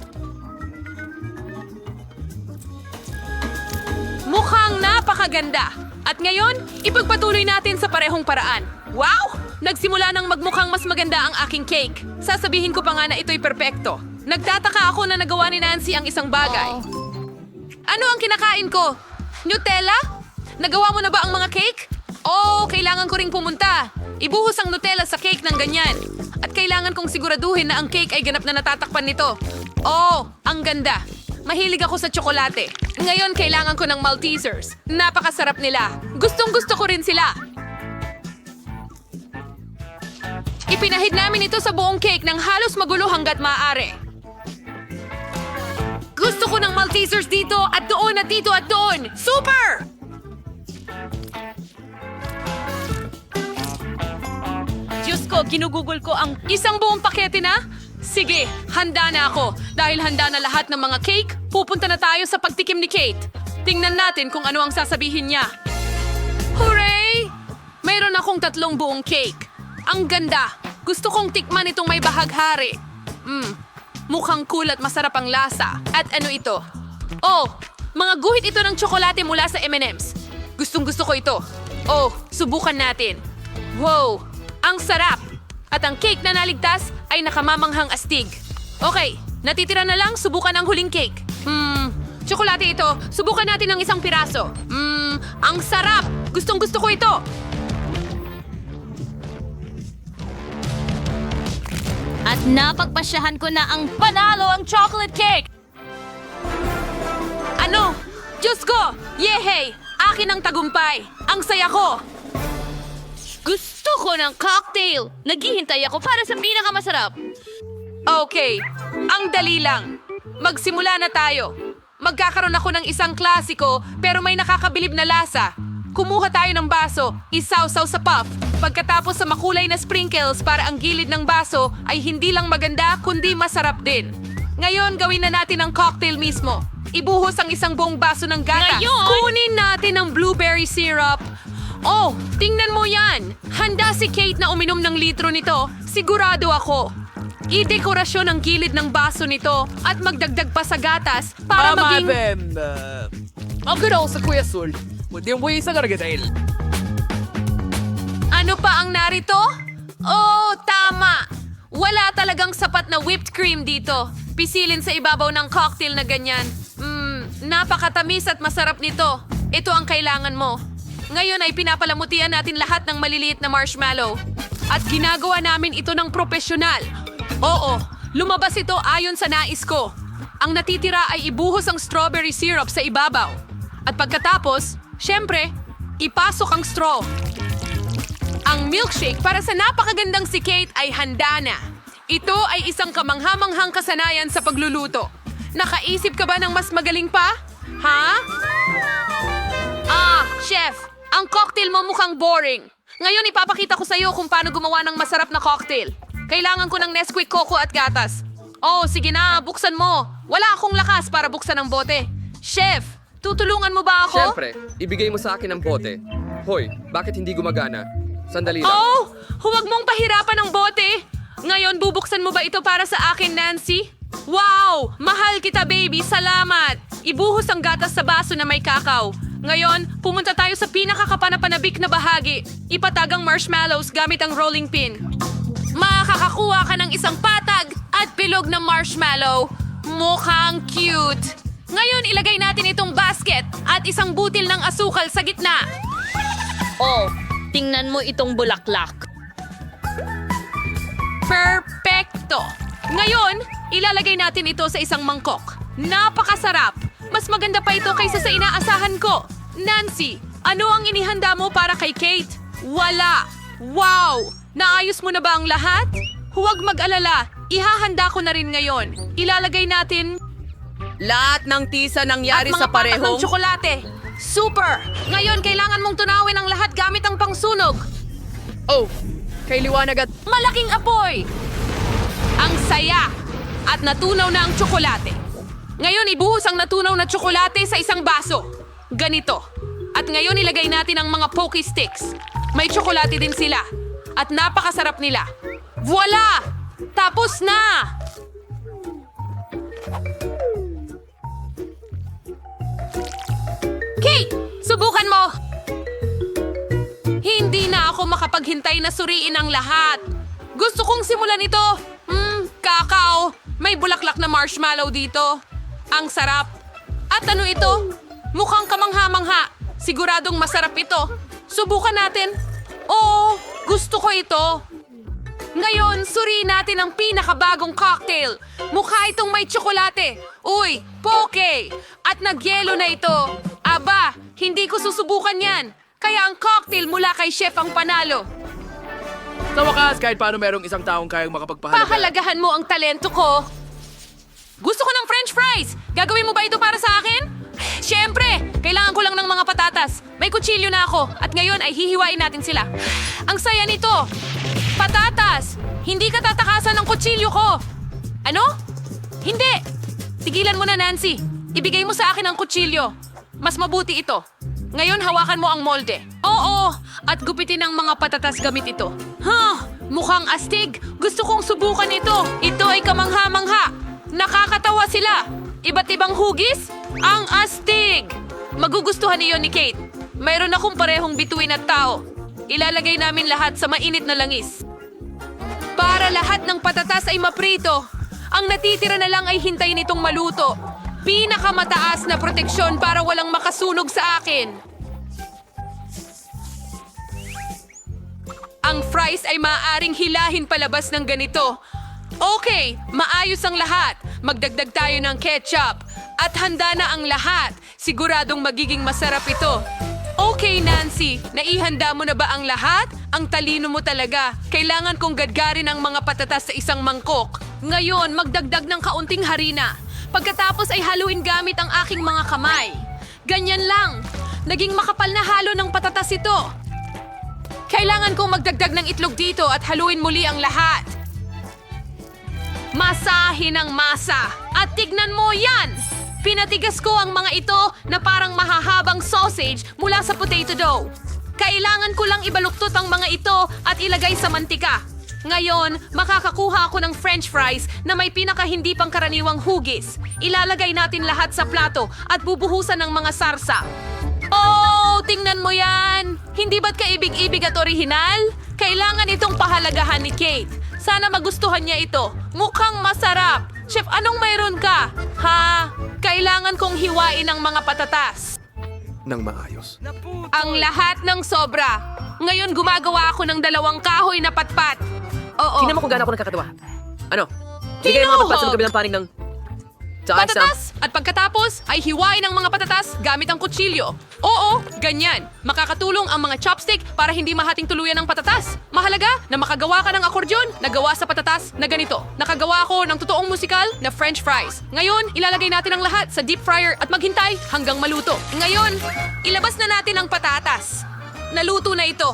Mukhang napakaganda. At ngayon, ipagpatuloy natin sa parehong paraan. Wow! Nagsimula nang magmukhang mas maganda ang aking cake. Sasabihin ko pa nga na ito'y perpekto. Nagtataka ako na nagawa ni Nancy ang isang bagay. Ano ang kinakain ko? Nutella? Nagawa mo na ba ang mga cake? Oh, kailangan ko ring pumunta. Ibuhos ang Nutella sa cake ng ganyan. At kailangan kong siguraduhin na ang cake ay ganap na natatakpan nito. Oh, ang ganda. Mahilig ako sa tsokolate. Ngayon, kailangan ko ng Maltesers. Napakasarap nila. Gustong-gusto ko rin sila. Ipinahid namin ito sa buong cake ng halos magulo hanggat maaari. Gusto ko ng Maltesers dito at doon at dito at doon. Super! Diyos ko, ginugugol ko ang isang buong pakete na? Sige, handa na ako. Dahil handa na lahat ng mga cake, pupunta na tayo sa pagtikim ni Kate. Tingnan natin kung ano ang sasabihin niya. Hooray! Mayroon akong 3 buong cake. Ang ganda. Gusto kong tikman itong may bahaghari. Mukhang cool at masarap ang lasa. At ano ito? Oh, mga guhit ito ng tsokolate mula sa M&M's. Gustong-gusto ko ito. Oh, subukan natin. Wow, ang sarap. At ang cake na naligtas ay nakamamanghang astig. Okay, natitira na lang, subukan ang huling cake. Tsokolate ito. Subukan natin ng isang piraso. Ang sarap! Gustong-gusto ko ito. At napagpasyahan ko na ang panalo ang chocolate cake! Ano? Diyos ko! Yehey! Akin ang tagumpay! Ang saya ko! Gusto ko ng cocktail! Naghihintay ako para sa pinakamasarap. Okay, ang dali lang. Magsimula na tayo. Magkakaroon ako ng isang klasiko pero may nakakabilib na lasa. Kumuha tayo ng baso, isawsaw sa puff. Pagkatapos sa makulay na sprinkles para ang gilid ng baso ay hindi lang maganda kundi masarap din. Ngayon gawin na natin ang cocktail mismo. Ibuhos ang isang buong baso ng gatas. Ngayon? Kunin natin ang blueberry syrup. Oh, tingnan mo yan! Handa si Kate na uminom ng litro nito. Sigurado ako. I-dekorasyon ang gilid ng baso nito at magdagdag pa sa gatas para maging... Magkaraw sa Kuya Sul. Hindi mo isa karagatail. Ano pa ang narito? Oh, tama! Wala talagang sapat na whipped cream dito. Pisilin sa ibabaw ng cocktail na ganyan. Napakatamis at masarap nito. Ito ang kailangan mo. Ngayon ay pinapalamutian natin lahat ng maliliit na marshmallow. At ginagawa namin ito ng propesyonal. Oo, lumabas ito ayon sa nais ko. Ang natitira ay ibuhos ang strawberry syrup sa ibabaw. At pagkatapos, syempre, ipasok ang straw. Ang milkshake para sa napakagandang si Kate ay handa na. Ito ay isang kamanghamanghang kasanayan sa pagluluto. Nakaisip ka ba ng mas magaling pa? Ha? Chef, ang cocktail mo mukhang boring. Ngayon ipapakita ko sa iyo kung paano gumawa ng masarap na cocktail. Kailangan ko ng Nesquik Coco at gatas. Oh, sige na, buksan mo. Wala akong lakas para buksan ang bote. Chef, tutulungan mo ba ako? Siyempre, ibigay mo sa akin ang bote. Hoy, bakit hindi gumagana? Sandali lang. Oh, huwag mong pahirapan ang bote. Ngayon, bubuksan mo ba ito para sa akin, Nancy? Wow! Mahal kita, baby. Salamat! Ibuhos ang gatas sa baso na may kakao. Ngayon, pumunta tayo sa pinakakapanapanabik na bahagi. Ipatag ang marshmallows gamit ang rolling pin. Makakakuha ka ng isang patag at bilog na marshmallow. Mukhang cute. Ngayon, ilagay natin itong basket at isang butil ng asukal sa gitna. Oh, tingnan mo itong bulaklak. Perfecto! Ngayon, ilalagay natin ito sa isang mangkok. Napakasarap! Mas maganda pa ito kaysa sa inaasahan ko. Nancy, ano ang inihanda mo para kay Kate? Wala! Wow! Naayos mo na ba ang lahat? Huwag mag-alala. Ihahanda ko na rin ngayon. Ilalagay natin... Lahat ng tisa nangyari at mga sa parehong... patak ng tsokolate. Super! Ngayon, kailangan mong tunawin ang lahat gamit ang pangsunog. Oh, kay liwanag at... Malaking apoy! Ang saya! At natunaw na ang tsokolate. Ngayon, ibuhos ang natunaw na tsokolate sa isang baso. ganito. At ngayon ilagay natin ang mga Poke Sticks. May tsokolate din sila. At napakasarap nila. Voila! Tapos na! Kate! Subukan mo! Hindi na ako makapaghintay na suriin ang lahat. Gusto kong simulan ito. Kakao. May bulaklak na marshmallow dito. Ang sarap. At ano ito? Mukhang kamangha-mangha. Siguradong masarap ito. Subukan natin. Oo, gusto ko ito. Ngayon, suriin natin ang pinakabagong cocktail. Mukha itong may tsokolate. Uy, poke! At nagyelo na ito. Aba, hindi ko susubukan yan. Kaya ang cocktail mula kay Chef ang panalo. Sa wakas, kahit paano merong isang taong kayang makapagpahalaga. Pahalagahan mo ang talento ko. Gusto ko ng french fries. Gagawin mo ba ito para sa akin? Siyempre, kailangan ko lang ng mga patatas. May kutsilyo na ako at ngayon ay hihiwain natin sila. Ang saya nito. Patatas! Hindi ka tatakasan ng kutsilyo ko. Ano? Hindi. Tigilan mo na, Nancy. Ibigay mo sa akin ang kutsilyo. Mas mabuti ito. Ngayon, hawakan mo ang molde. Oo, at gupitin ang mga patatas gamit ito. Mukhang astig. Gusto kong subukan ito. Ito ay kamangha-mangha. Nakakatawa sila. Iba't ibang hugis? Ang astig! Magugustuhan niyo ni Kate. Mayroon akong parehong bituin at tao. Ilalagay namin lahat sa mainit na langis. Para lahat ng patatas ay maprito. Ang natitira na lang ay hintayin itong maluto. Pinakamataas na proteksyon para walang makasunog sa akin. Ang fries ay maaaring hilahin palabas ng ganito. Okay, maayos ang lahat. Magdagdag tayo ng ketchup. At handa na ang lahat. Siguradong magiging masarap ito. Okay, Nancy. Naihanda mo na ba ang lahat? Ang talino mo talaga. Kailangan kong gadgarin ang mga patatas sa isang mangkok. Ngayon, magdagdag ng kaunting harina. Pagkatapos ay haluin gamit ang aking mga kamay. Ganyan lang. Naging makapal na halo ng patatas ito. Kailangan kong magdagdag ng itlog dito at haluin muli ang lahat. Masahin ang masa. At tignan mo yan! Pinatigas ko ang mga ito na parang mahahabang sausage mula sa potato dough. Kailangan ko lang ibaluktot ang mga ito at ilagay sa mantika. Ngayon, makakakuha ako ng french fries na may pinakahindi pangkaraniwang hugis. Ilalagay natin lahat sa plato at bubuhusan ng mga sarsa. Oh, tingnan mo yan! Hindi ba't kaibig-ibig at orihinal? Kailangan itong pahalagahan ni Kate. Sana magustuhan niya ito. Mukhang masarap. Chef, anong mayroon ka? Ha? Kailangan kong hiwain ang mga patatas. Nang maayos. Ang lahat ng sobra. Ngayon gumagawa ako ng 2 kahoy na patpat. Oo. Tingnan mo kung gaano ako nakakatawa. Ano? Bigay ang mga patpat sa kabilang panig ng... Patatas! At pagkatapos ay hiwain ang mga patatas gamit ang kutsilyo. Oo, ganyan. Makakatulong ang mga chopstick para hindi mahating tuluyan ng patatas. Mahalaga na makagawa ka ng akordeon na gawa sa patatas na ganito. Nakagawa ako ng totoong musikal na french fries. Ngayon, ilalagay natin ang lahat sa deep fryer at maghintay hanggang maluto. Ngayon, ilabas na natin ang patatas. Naluto na ito.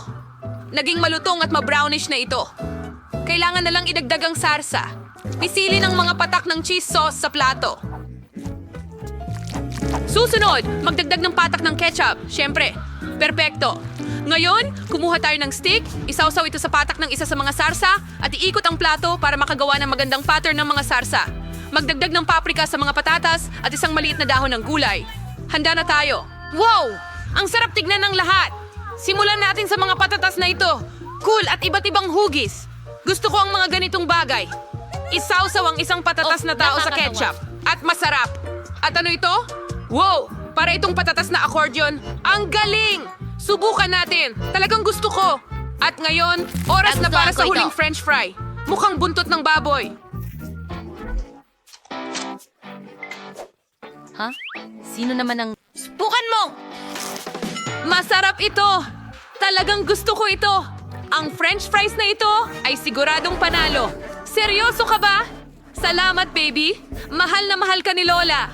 Naging malutong at ma-brownish na ito. Kailangan na lang idagdag ang sarsa. Pisili ng mga patak ng cheese sauce sa plato. Susunod, magdagdag ng patak ng ketchup. Siyempre, perpekto. Ngayon, kumuha tayo ng stick, isawsaw ito sa patak ng isa sa mga sarsa, at iikot ang plato para makagawa ng magandang pattern ng mga sarsa. Magdagdag ng paprika sa mga patatas at isang maliit na dahon ng gulay. Handa na tayo. Wow! Ang sarap tignan ng lahat. Simulan natin sa mga patatas na ito. Cool at iba't ibang hugis. Gusto ko ang mga ganitong bagay. Isawsaw ang isang patatas na tao sa ketchup. At masarap. At ano ito? Wow! Para itong patatas na accordion. Ang galing! Subukan natin. Talagang gusto ko. At ngayon, oras na para sa huling french fry. Mukhang buntot ng baboy. Ha? Sino naman ang... Subukan mo! Masarap ito! Talagang gusto ko ito! Ang french fries na ito ay siguradong panalo. Seryoso ka ba? Salamat, baby. Mahal na mahal ka ni Lola.